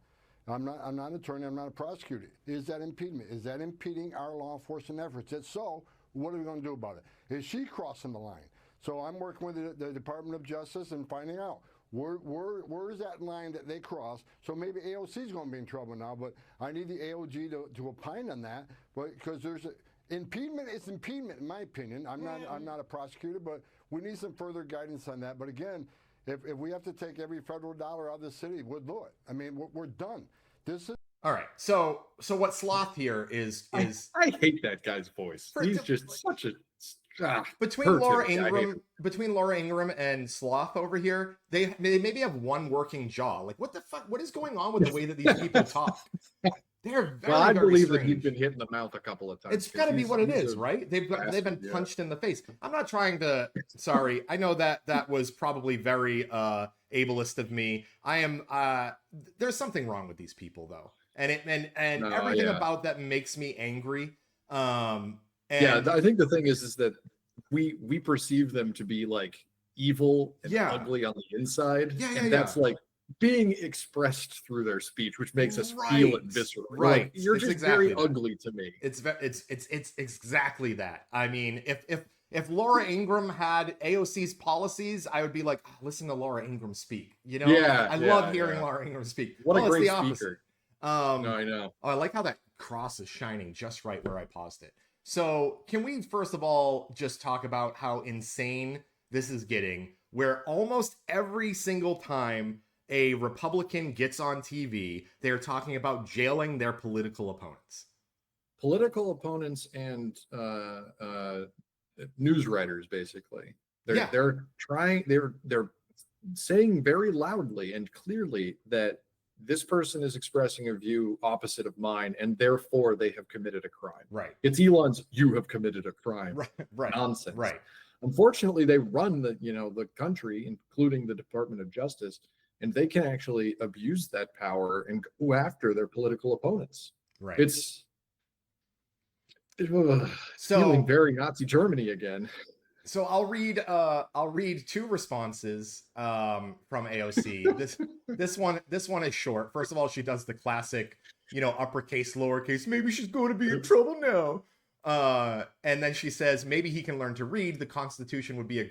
I'm not an attorney. I'm not a prosecutor. Is that impediment? Is that impeding our law enforcement efforts? If so, what are we going to do about it? Is she crossing the line? So I'm working with the Department of Justice and finding out where is that line that they cross. So maybe AOC is going to be in trouble now, but I need the AOG to opine on that. But because there's impediment is impediment, in my opinion. I'm not a prosecutor, but we need some further guidance on that. But again, if we have to take every federal dollar out of the city, we'll do it. I mean, we're done. This is all right. So what Sloth here is I hate that guy's voice. He's just such a between Laura Ingraham and Sloth over here, they maybe have one working jaw. Like, what the fuck? What is going on with the way that these people talk? They're very, I very believe strange. that he's been hit in the mouth a couple of times. It's got to be what it is, right? They've been punched in the face. I'm not trying to. Sorry, I know that was probably very ableist of me. I am. There's something wrong with these people, though, and everything about that makes me angry. I think the thing is that we perceive them to be like evil and ugly on the inside, and that's like being expressed through their speech, which makes us feel it viscerally. Right, like, you're just very ugly to me. It's exactly that. I mean, if Laura Ingraham had AOC's policies, I would be like, listen to Laura Ingraham speak. You know, I love hearing Laura Ingraham speak. What a great speaker. No, I know. I like how that cross is shining just right where I paused it. So can we first of all just talk about how insane this is getting, where almost every single time a Republican gets on TV, they're talking about jailing their political opponents. Political opponents and news writers, basically. They're saying very loudly and clearly that this person is expressing a view opposite of mine, and therefore they have committed a crime. Right. It's Elon's "you have committed a crime" nonsense. Right. Unfortunately, they run the country, including the Department of Justice, and they can actually abuse that power and go after their political opponents. Right. It's feeling very Nazi Germany again. So I'll read two responses from AOC. This one is short. First of all, she does the classic, uppercase, lowercase. Maybe she's going to be in trouble now. And then she says maybe he can learn to read. The Constitution would be a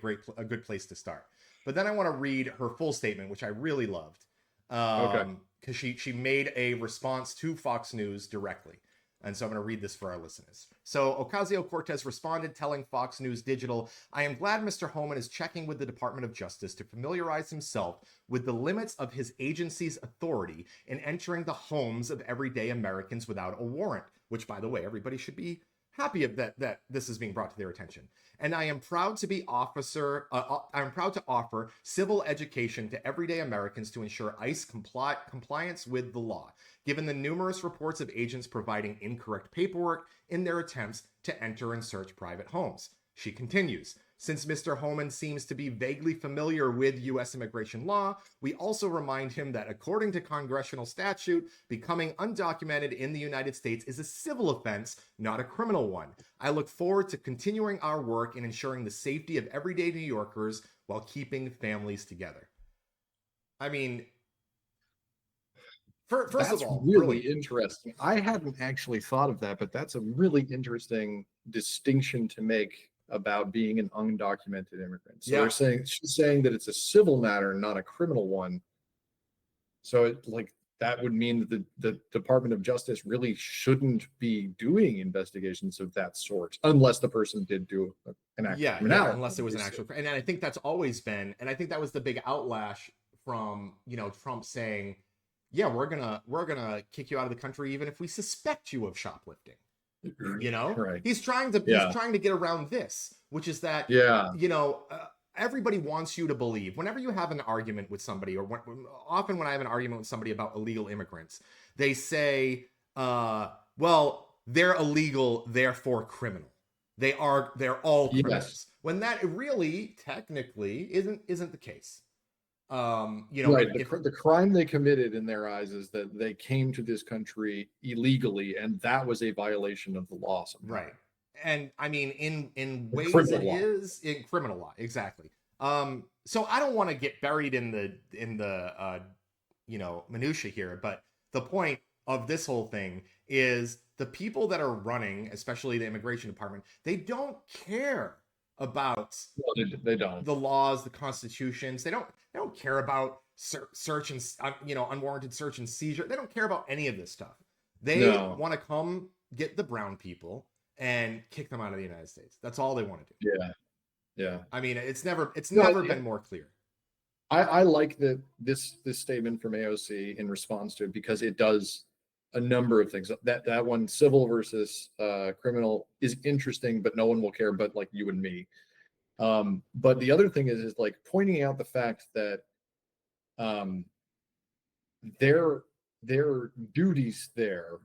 good place to start. But then I want to read her full statement, which I really loved, because she made a response to Fox News directly. And so I'm going to read this for our listeners. So Ocasio-Cortez responded, telling Fox News Digital, "I am glad Mr. Homan is checking with the Department of Justice to familiarize himself with the limits of his agency's authority in entering the homes of everyday Americans without a warrant," which, by the way, everybody should be happy that this is being brought to their attention. And I am proud to be I'm proud to offer civil education to everyday Americans to ensure ICE compliance with the law, given the numerous reports of agents providing incorrect paperwork in their attempts to enter and search private homes. She continues, since Mr. Homan seems to be vaguely familiar with U.S. immigration law, we also remind him that according to congressional statute, becoming undocumented in the United States is a civil offense, not a criminal one. I look forward to continuing our work in ensuring the safety of everyday New Yorkers while keeping families together. I mean, first That's of all, really interesting. I hadn't actually thought of that, but that's a really interesting distinction to make about being an undocumented immigrant. So she's saying that it's a civil matter, not a criminal one. So that would mean that the Department of Justice really shouldn't be doing investigations of that sort, unless the person did do an act of criminality. Yeah, unless it was an actual, and I think that's always been, and I think that was the big outlash from, Trump saying, yeah, we're gonna kick you out of the country even if we suspect you of shoplifting. Right. He's trying to get around this, which is that everybody wants you to believe, whenever you have an argument with somebody, or often when I have an argument with somebody about illegal immigrants, they say, well, they're illegal, therefore criminal. They're all criminals. Yes. When that really technically isn't the case. Right. The crime they committed in their eyes is that they came to this country illegally, and that was a violation of the law. Right. And I mean, in ways it is in criminal law. Exactly. So I don't want to get buried in the minutia here, but the point of this whole thing is the people that are running, especially the immigration department, they don't care about they don't. The laws, the constitutions. They don't care about search and unwarranted search and seizure. They don't care about any of this stuff. They want to come get the brown people and kick them out of the United States. That's all they want to do. Yeah. I mean, it's never been more clear. I like this statement from AOC in response to it, because it does a number of things. That one, civil versus criminal, is interesting, but no one will care but like you and me. But the other thing is like pointing out the fact that their duties there,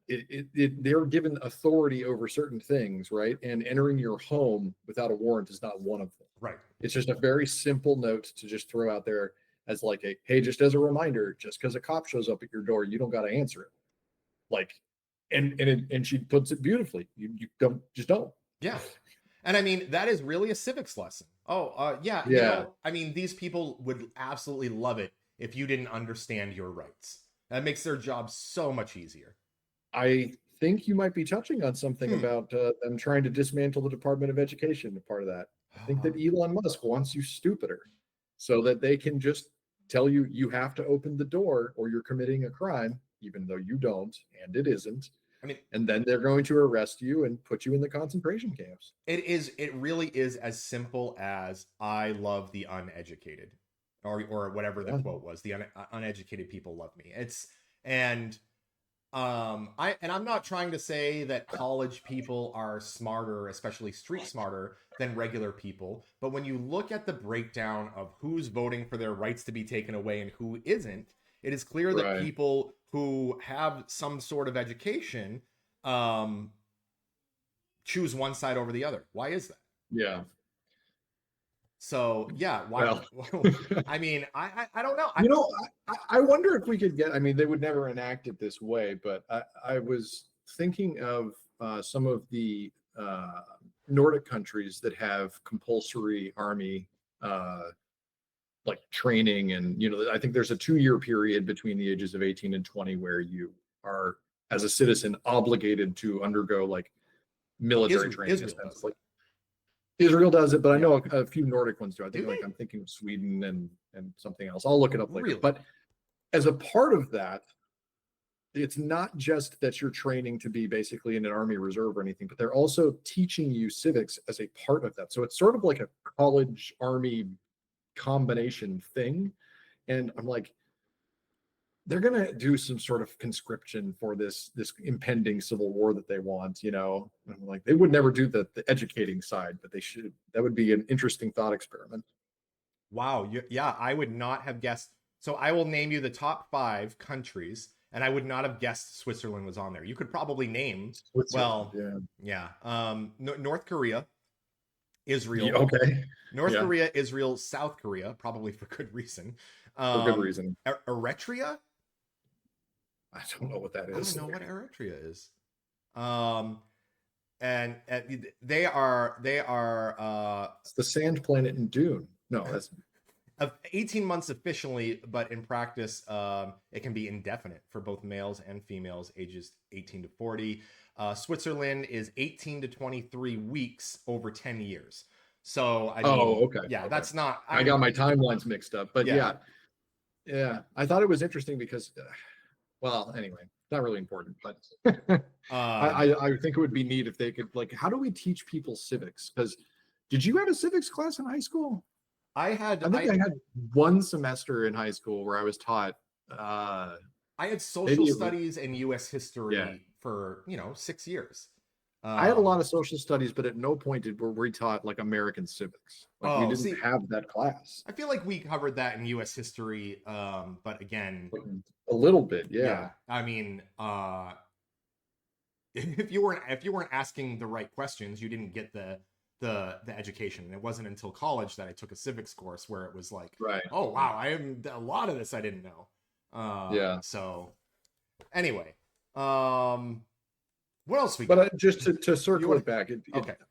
they're given authority over certain things, right? And entering your home without a warrant is not one of them. Right. It's just a very simple note to just throw out there as like hey, just as a reminder, just because a cop shows up at your door, you don't got to answer it. Like, and she puts it beautifully. You don't. Yeah. And I mean, that is really a civics lesson. Yeah. I mean, these people would absolutely love it if you didn't understand your rights. That makes their job so much easier. I think you might be touching on something about them trying to dismantle the Department of Education. Part of that, I think that Elon Musk wants you stupider, so that they can just tell you have to open the door or you're committing a crime, even though you don't, and it isn't. I mean, and then they're going to arrest you and put you in the concentration camps. It really is as simple as I love the uneducated, or whatever the quote was. The uneducated people love me. I'm not trying to say that college people are smarter, especially street smarter, than regular people. But when you look at the breakdown of who's voting for their rights to be taken away and who isn't, it is clear that people who have some sort of education choose one side over the other. Why is that? Yeah. So yeah, why? Well, I mean, I don't know. I wonder if we could get. I mean, they would never enact it this way, but I was thinking of some of the Nordic countries that have compulsory army like training, and I think there's a 2-year period between the ages of 18 and 20 where you are, as a citizen, obligated to undergo like military training. Israel does it, but I know a few Nordic ones do. I think I'm thinking of Sweden and something else. I'll look it up later. Really? But as a part of that, it's not just that you're training to be basically in an army reserve or anything, but they're also teaching you civics as a part of that. So it's sort of like a college army combination thing. And I'm like, they're going to do some sort of conscription for this impending civil war that they want, you know. Like they would never do the educating side, but they should. That would be an interesting thought experiment. Wow. Yeah, I would not have guessed. So I will name you the top 5 countries, and I would not have guessed Switzerland was on there. You could probably name, well, yeah, North Korea, Israel. Yeah, okay. North Korea, Israel, South Korea, probably for good reason. For good reason. Eritrea? I don't know what that is. I don't know what Eritrea is. And they are it's the sand planet in Dune. No, that's 18 months officially, but in practice, it can be indefinite for both males and females ages 18 to 40. Switzerland is 18 to 23 weeks over 10 years. So I mean, okay. Yeah, okay. that's not. I got my timelines mixed up, but yeah. I thought it was interesting because, well, anyway, not really important, but I think it would be neat if they could, like, how do we teach people civics? Because did you have a civics class in high school? I had one semester in high school where I was taught. I had social studies and U.S. history for 6 years. I had a lot of social studies, but at no point were we taught like American civics. Like we didn't have that class. I feel like we covered that in U.S. history, but again, a little bit, yeah. I mean, if you weren't asking the right questions, you didn't get the education. And it wasn't until college that I took a civics course where it was like, oh wow, I am a lot of this I didn't know. So anyway, what else we got? But just to circle it back,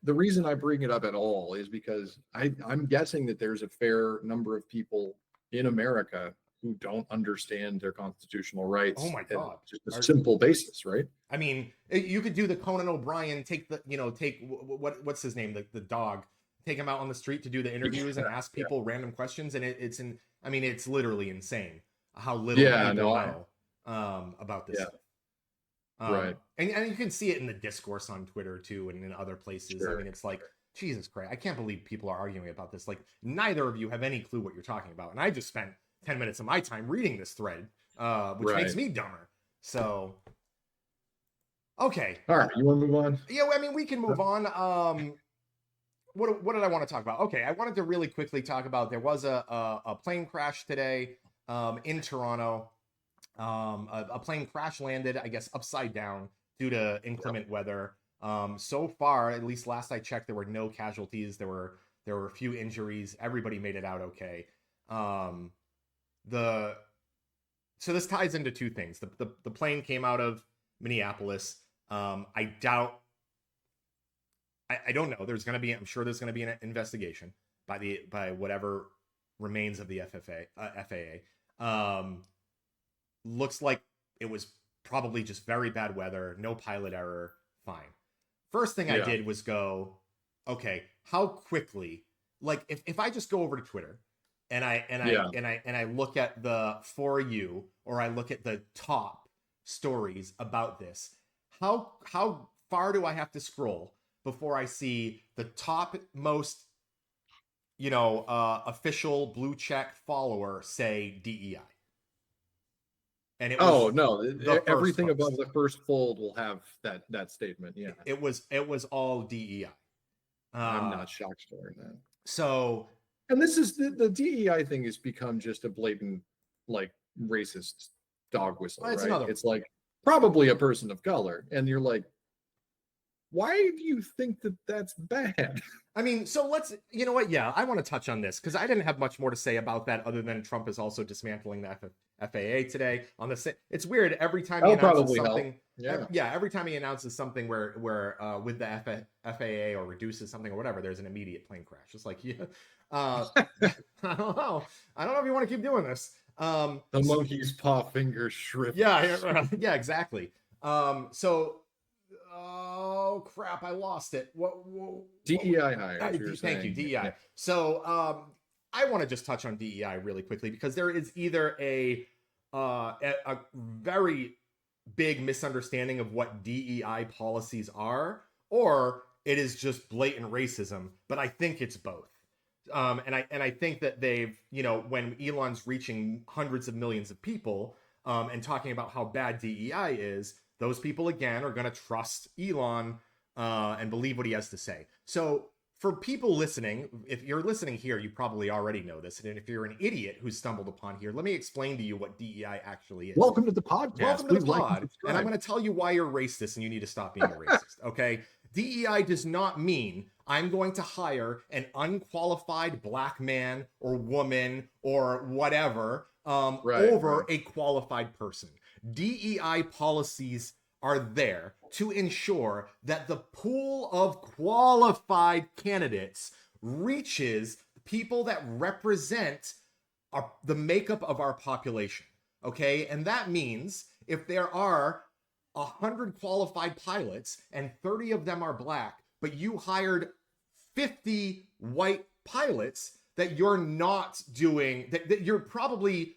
the reason I bring it up at all is because I'm guessing that there's a fair number of people in America who don't understand their constitutional rights. Oh my God. Just a simple basis, right? I mean, you could do the Conan O'Brien, take what's his name? The dog, take him out on the street to do the interviews and ask people random questions. And it's literally insane how little people know about this stuff. Right. And you can see it in the discourse on Twitter too, and in other places. I mean, it's like, Jesus Christ, I can't believe people are arguing about this. Like, neither of you have any clue what you're talking about. And I just spent 10 minutes of my time reading this thread, which makes me dumber. So, okay. All right, you want to move on? Yeah, I mean, we can move on. What did I want to talk about? Okay, I wanted to really quickly talk about, there was a plane crash today in Toronto. A plane crash landed, I guess, upside down due to inclement weather. So far, at least last I checked, there were no casualties. There were a few injuries. Everybody made it out okay. So this ties into two things. The plane came out of Minneapolis. I don't know. I'm sure there's going to be an investigation by whatever remains of the FAA. Looks like it was probably just very bad weather, no pilot error, fine. First thing I did was go, okay, how quickly, like if I just go over to Twitter and I look at the For You, or I look at the top stories about this, how far do I have to scroll before I see the top most official blue check follower say DEI? And it was everything above the first fold will have that statement. Yeah, it was all DEI. I'm not shocked for that. So, and this is the DEI thing has become just a blatant, like, racist dog whistle. Right? It's like probably a person of color, and you're like, why do you think that that's bad? I mean, so let's, you know what? Yeah, I want to touch on this because I didn't have much more to say about that other than Trump is also dismantling the FAA today. It's weird every time he announces something. Every time he announces something where with the FAA or reduces something or whatever, there's an immediate plane crash. It's like, I don't know if you want to keep doing this. The monkey's paw finger shriveled. Yeah, exactly. Oh crap! I lost it. What DEI hire? Thank you, DEI. Yeah. So I want to just touch on DEI really quickly because there is either a very big misunderstanding of what DEI policies are, or it is just blatant racism. But I think it's both. And I think that they've, when Elon's reaching hundreds of millions of people, and talking about how bad DEI is, those people again are going to trust Elon and believe what he has to say. So for people listening, if you're listening here, you probably already know this. And if you're an idiot who stumbled upon here, let me explain to you what DEI actually is. Welcome to the podcast. Welcome to the Please like pod. And I'm going to tell you why you're racist and you need to stop being a racist. Okay. DEI does not mean I'm going to hire an unqualified black man or woman or whatever over a qualified person. DEI policies are there to ensure that the pool of qualified candidates reaches people that represent the makeup of our population. Okay. And that means if there are 100 qualified pilots and 30 of them are black, but you hired 50 white pilots, that you're not doing, that you're probably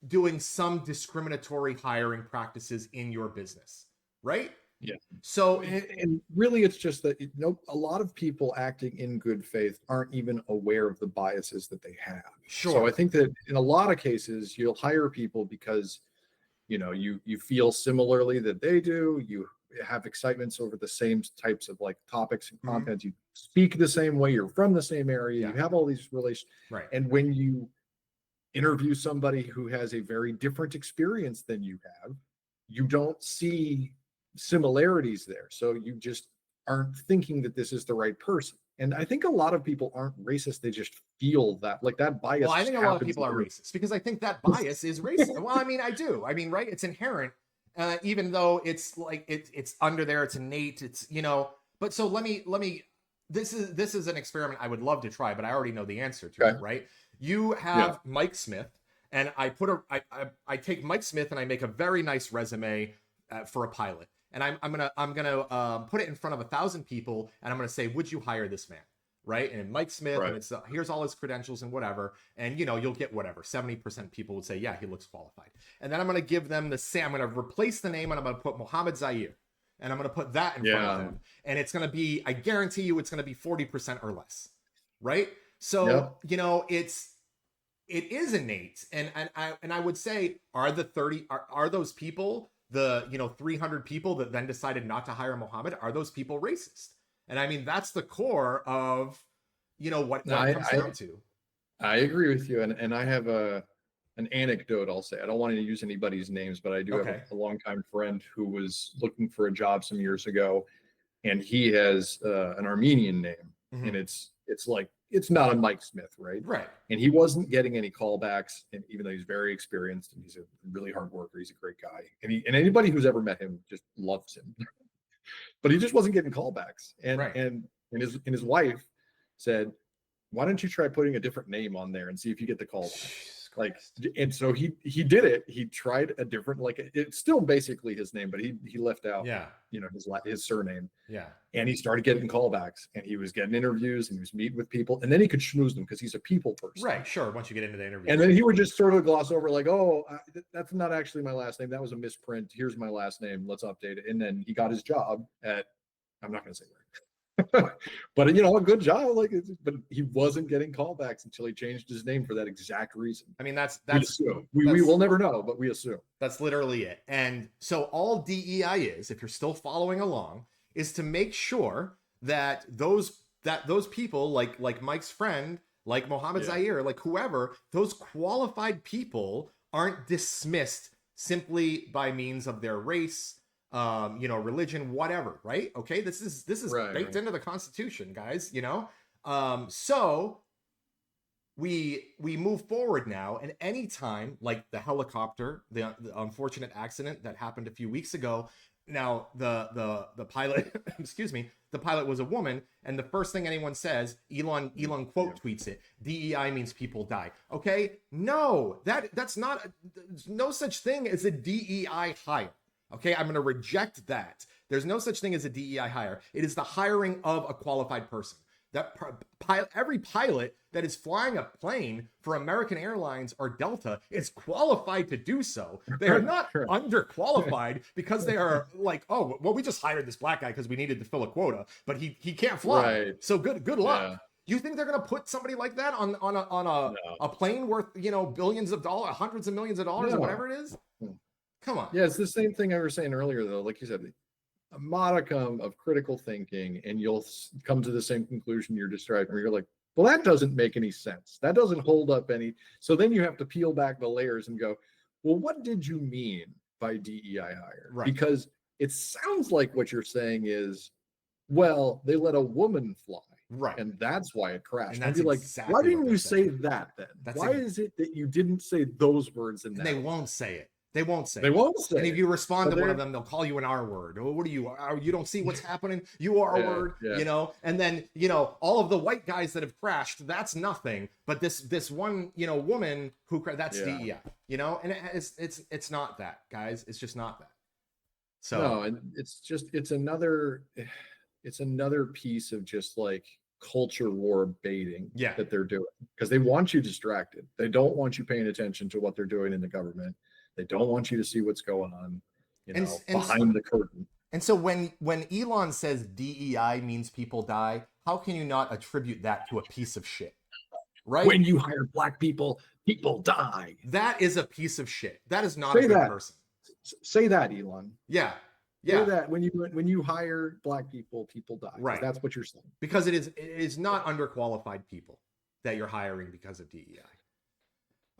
doing some discriminatory hiring practices in your business, right? Yeah. So, and really it's just that, a lot of people acting in good faith aren't even aware of the biases that they have. Sure. So I think that in a lot of cases, you'll hire people because you feel similarly that they do. You have excitements over the same types of like topics and content. You speak the same way. You're from the same area. You have all these relations. Right. And when you interview somebody who has a very different experience than you have, you don't see similarities there. So you just aren't thinking that this is the right person. And I think a lot of people aren't racist. They just feel that, like, that bias. Well, I think a lot of people are racist because I think that bias is racist. Well, I mean, I do. I mean, right? It's inherent, even though it's like it's under there. It's innate. It's But so let me. This is an experiment I would love to try, but I already know the answer to it. Right? You have Mike Smith, and I I take Mike Smith and I make a very nice resume for a pilot. And I'm gonna put it in front of 1,000 people, and I'm gonna say, would you hire this man, right? And Mike Smith, and it's here's all his credentials and whatever, and you'll get whatever 70% people would say, yeah, he looks qualified. And then I'm gonna give them I'm gonna replace the name, and I'm gonna put Mohammed Zaire, and I'm gonna put that in front of them, and it's gonna be, I guarantee you, it's gonna be 40% or less, right? So it is innate, and I would say, are the 30 are those people, the 300 people that then decided not to hire Mohammed, are those people racist? And I mean, that's the core of what it comes down to. I agree with you, and I have an anecdote. I'll say, I don't want to use anybody's names, but I do have a longtime friend who was looking for a job some years ago, and he has an Armenian name, and it's like, it's not a Mike Smith, right? Right. And he wasn't getting any callbacks, and even though he's very experienced and he's a really hard worker, he's a great guy, and anybody who's ever met him just loves him. But he just wasn't getting callbacks, and his wife said, "Why don't you try putting a different name on there and see if you get the callback?" Like, and so he did it. He tried a different, like, it's still basically his name, but he left out his surname. Yeah. And he started getting callbacks, and he was getting interviews, and he was meeting with people, and then he could schmooze them because he's a people person. Right. Sure. Once you get into the interview. And then he would just sort of gloss over, like, "Oh, that's not actually my last name. That was a misprint. Here's my last name. Let's update it." And then he got his job at, I'm not going to say where. But a good job, but he wasn't getting callbacks until he changed his name for that exact reason. I mean, that's we will never know, but we assume that's literally it. And so all DEI is, if you're still following along, is to make sure that those people, like Mike's friend, like Mohammed Zaire, like whoever, those qualified people aren't dismissed simply by means of their race, religion, whatever, right? Okay, this is baked into the Constitution, guys. So we move forward now, and anytime, like the helicopter, the unfortunate accident that happened a few weeks ago. Now the pilot, excuse me, the pilot was a woman, and the first thing anyone says, Elon quote tweets it, DEI means people die. Okay, no, that's not, there's no such thing as a DEI hire. Okay, I'm going to reject that. There's no such thing as a DEI hire. It is the hiring of a qualified person. Every pilot that is flying a plane for American Airlines or Delta is qualified to do so. They are not underqualified because they are like, oh, well, we just hired this black guy because we needed to fill a quota, but he can't fly. Right. So good luck. Yeah. You think they're going to put somebody like that on a plane worth billions of dollars, hundreds of millions of dollars, or whatever it is? Come on. Yeah, it's the same thing I was saying earlier, though. Like you said, a modicum of critical thinking, and you'll come to the same conclusion you're describing, where you're like, well, that doesn't make any sense. That doesn't hold up any. So then you have to peel back the layers and go, well, what did you mean by DEI hire? Right. Because it sounds like what you're saying is, well, they let a woman fly. Right. And that's why it crashed. And And I'd that's be like, exactly why what didn't they're you saying. say that then? That's Why is it that you didn't say those words in And that? they won't say it. They won't say They it. won't say And if it. you respond So to one they're- of them, they'll call you an R word. Oh, what are you? You don't see what's happening? You are a Yeah, word, yeah. you know? And then, you know, all of the white guys that have crashed, that's nothing. But this one, you know, woman who that's Yeah. DEI, you know? And it's not that, guys. It's just not that. So No, and it's another piece of just like culture war baiting Yeah. that they're doing, because they want you distracted. They don't want you paying attention to what they're doing in the government. They don't want you to see what's going on, And behind the curtain. And so when Elon says DEI means people die, how can you not attribute that to a piece of shit? Right? When you hire black people, people die. That is a piece of shit. That is not Say a good that. person. Say that, Elon. Yeah. Say Yeah. that when you hire black people, people die. 'Cause Right. That's what you're saying. Because it is not underqualified people that you're hiring because of DEI.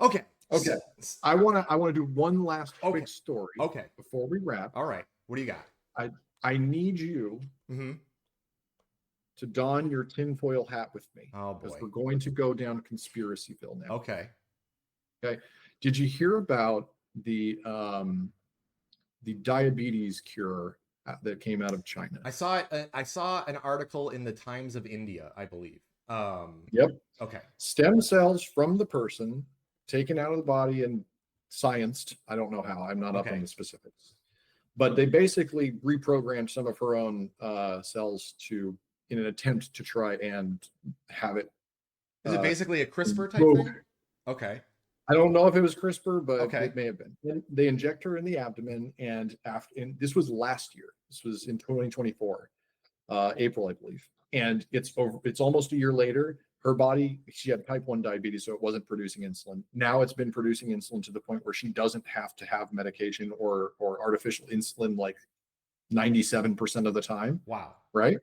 Okay. Okay. I want to do one last quick story. Okay. Before we wrap. All right. What do you got? I need you Mm-hmm. to don your tinfoil hat with me. Oh Because boy. we're going to go down Conspiracyville now. Okay. Okay. Did you hear about the diabetes cure that came out of China? I saw an article in the Times of India, I believe. Yep. Okay. Stem cells from the person taken out of the body and scienced. I don't know how. I'm not up on the specifics. But they basically reprogrammed some of her own cells in an attempt to try and have it. Is it basically a CRISPR type move. thing? Okay. I don't know if it was CRISPR, but Okay. it may have been. And they inject her in the abdomen, and this was last year. This was in 2024, April, I believe. And it's almost a year later. Her body, she had type 1 diabetes, so it wasn't producing insulin. Now it's been producing insulin to the point where she doesn't have to have medication or artificial insulin like 97% of the time. Wow. Right?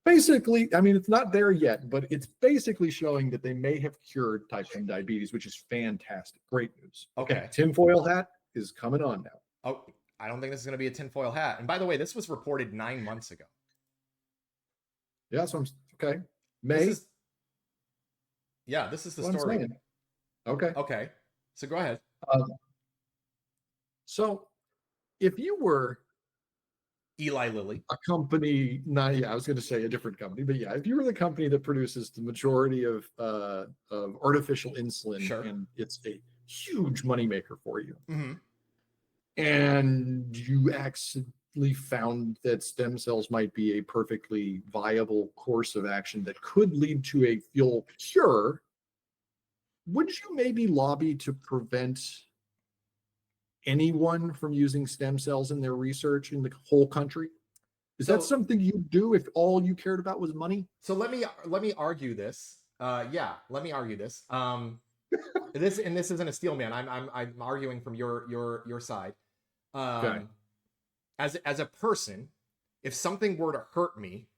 Basically, I mean, it's not there yet, but it's basically showing that they may have cured type 1 diabetes, which is fantastic. Great news. Okay. Tinfoil hat is coming on now. Oh, I don't think this is going to be a tinfoil hat. And by the way, this was reported 9 months ago. Yeah, so okay. May. This is the story. Okay. Okay. So go ahead. So if you were Eli Lilly, a company, I was going to say a different company, but yeah, if you were the company that produces the majority of artificial insulin, Sure. and it's a huge moneymaker for you, mm-hmm. and you accidentally found that stem cells might be a perfectly viable course of action that could lead to a full cure, would you maybe lobby to prevent anyone from using stem cells in their research in the whole country? Is that something you'd do if all you cared about was money? So let me argue this. Let me argue this. This isn't a steel man. I'm arguing from your side. Okay. As a person, if something were to hurt me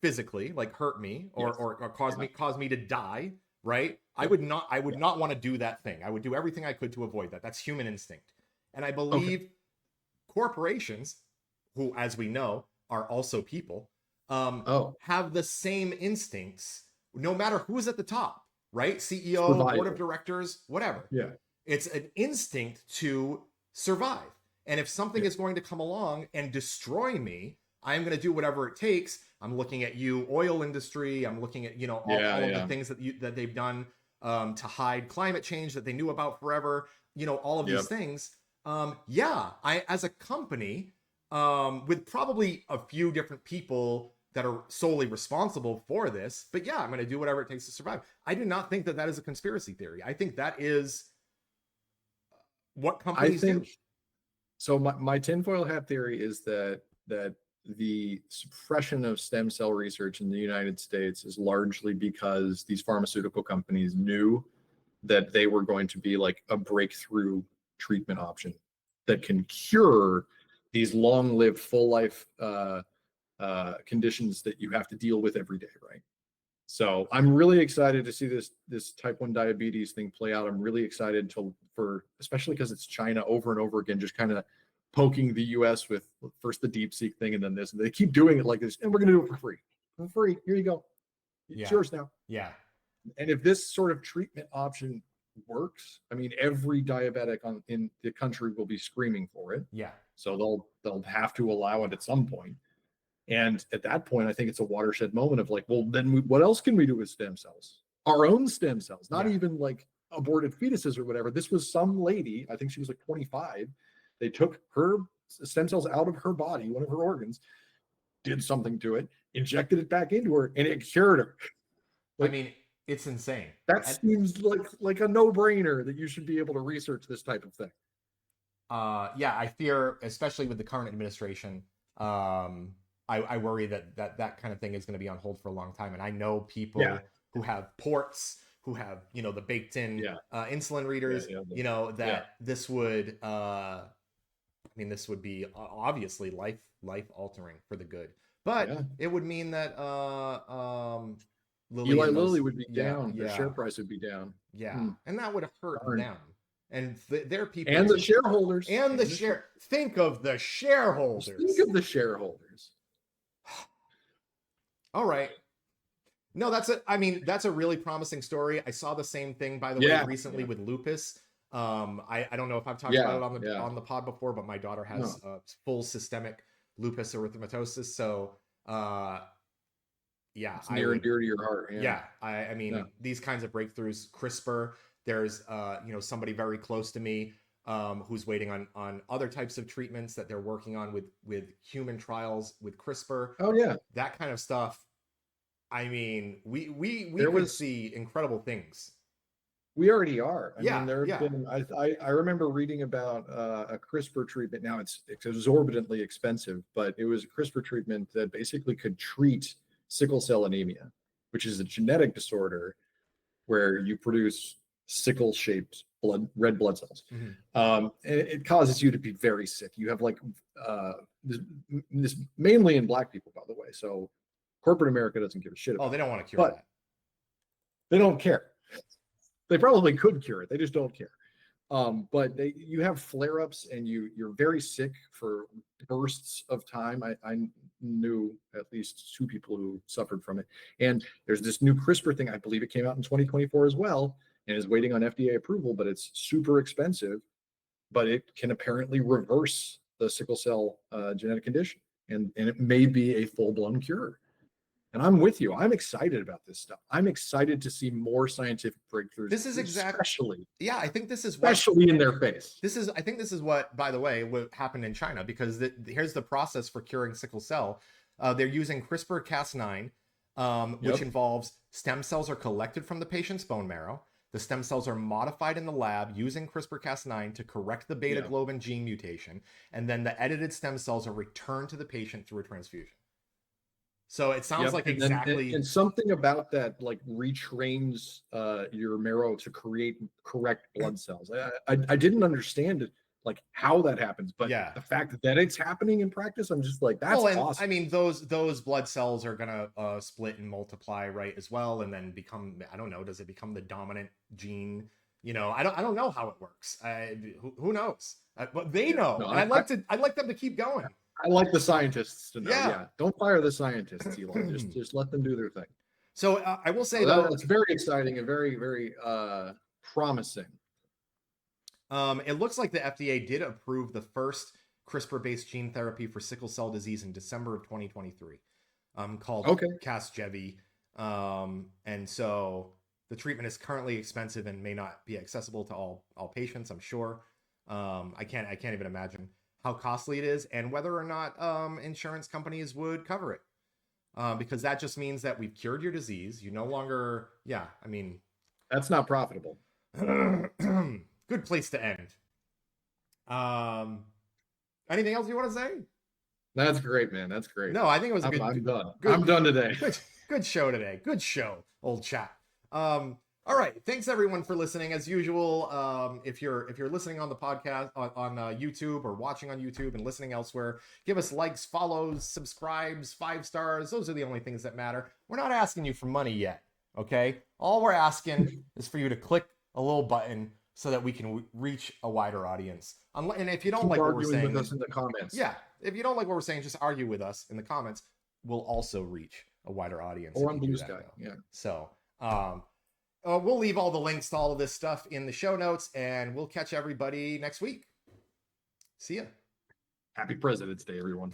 physically, like hurt me or cause me to die, right? I would not want to do that thing. I would do everything I could to avoid that. That's human instinct. And I believe corporations, who, as we know, are also people, have the same instincts, no matter who's at the top, right? CEO, Survival. board of directors, whatever. Yeah. It's an instinct to survive. And if something is going to come along and destroy me, I'm going to do whatever it takes. I'm looking at you, oil industry. I'm looking at, all of the things that they've done to hide climate change that they knew about forever. All of these things. I, as a company, with probably a few different people that are solely responsible for this, but I'm going to do whatever it takes to survive. I do not think that is a conspiracy theory. I think that is what companies do. So my tinfoil hat theory is that the suppression of stem cell research in the United States is largely because these pharmaceutical companies knew that they were going to be like a breakthrough treatment option that can cure these long-lived, full-life conditions that you have to deal with every day, right? So I'm really excited to see this type 1 diabetes thing play out. I'm really excited for especially because it's China over and over again, just kind of poking the US with first the DeepSeek thing and then this. And they keep doing it like this, and we're going to do it for free. For free. Here you go. It's yours now. Yeah. And if this sort of treatment option works, I mean, every diabetic in the country will be screaming for it. Yeah. So they'll have to allow it at some point. And at that point, I think it's a watershed moment of like, well, then what else can we do with stem cells? Our own stem cells, not even like aborted fetuses or whatever. This was some lady, I think she was like 25. They took her stem cells out of her body, one of her organs, did something to it, injected it back into her, and it cured her. Like, I mean, it's insane. That seems like a no-brainer that you should be able to research this type of thing. Yeah, I fear, especially with the current administration, I worry that kind of thing is going to be on hold for a long time. And I know people who have ports, who have, the baked in insulin readers, that this would, this would be obviously life altering for the good. But it would mean that Eli Lilly would be down. Their share price would be down. Yeah, and that would hurt them. And their people and the shareholders think of the shareholders. Think of the shareholders. All right. No, that's a really promising story. I saw the same thing, by the way, recently with lupus. I don't know if I've talked about it on the pod before, but my daughter has full systemic lupus erythematosus. So it's near and dear to your heart. These kinds of breakthroughs, CRISPR, there's somebody very close to me who's waiting on other types of treatments that they're working on with human trials with CRISPR. Oh yeah, that kind of stuff. I mean, we would see incredible things. We already are. I mean, there have been. I remember reading about a CRISPR treatment. Now it's exorbitantly expensive, but it was a CRISPR treatment that basically could treat sickle cell anemia, which is a genetic disorder where you produce sickle-shaped red blood cells. And it causes you to be very sick. You have like this mainly in Black people, by the way. So corporate America doesn't give a shit about they don't want to cure that. They don't care. They probably could cure it. They just don't care. But you have flare-ups and you're very sick for bursts of time. I knew at least 2 people who suffered from it. And there's this new CRISPR thing. I believe it came out in 2024 as well, and is waiting on FDA approval, but it's super expensive. But it can apparently reverse the sickle cell genetic condition, and it may be a full-blown cure. And I'm with you. I'm excited about this stuff. I'm excited to see more scientific breakthroughs. This is especially. Yeah, I think this is especially in their face. I think this is what, by the way, what happened in China, because here's the process for curing sickle cell. They're using CRISPR-Cas9, which involves stem cells are collected from the patient's bone marrow. The stem cells are modified in the lab using CRISPR-Cas9 to correct the beta globin gene mutation, and then the edited stem cells are returned to the patient through a transfusion. So it sounds like exactly. And something about that like retrains your marrow to create correct blood cells. I didn't understand it, like how that happens, but the fact that it's happening in practice, I'm just like, that's awesome. I mean, those blood cells are gonna split and multiply, right, as well, and then become, I don't know, does it become the dominant gene? I don't know how it works. Who knows? But they know. No, I'd like them to keep going. I like the scientists to know. Yeah. Don't fire the scientists, Elon. just let them do their thing. So I will say though, it's very exciting and very, very promising. It looks like the FDA did approve the first CRISPR-based gene therapy for sickle cell disease in December of 2023, called Casgevy. And so the treatment is currently expensive and may not be accessible to all patients, I'm sure. I can't even imagine how costly it is and whether or not insurance companies would cover it. Because that just means that we've cured your disease. You no longer, that's not profitable. Good place to end. Anything else you want to say? That's great, man. That's great. No, I think it was I'm done. I'm done today. Good show today. Good show, old chap. All right. Thanks everyone for listening. As usual, if you're listening on the podcast on YouTube or watching on YouTube and listening elsewhere, give us likes, follows, subscribes, 5 stars. Those are the only things that matter. We're not asking you for money yet. Okay. All we're asking is for you to click a little button so that we can reach a wider audience. And if you don't like what we're saying, with us in the comments. yeah, if you don't like what we're saying, just argue with us in the comments. We'll also reach a wider audience. Or on Blue Sky. Yeah. So, we'll leave all the links to all of this stuff in the show notes, and we'll catch everybody next week. See ya. Happy President's Day, everyone.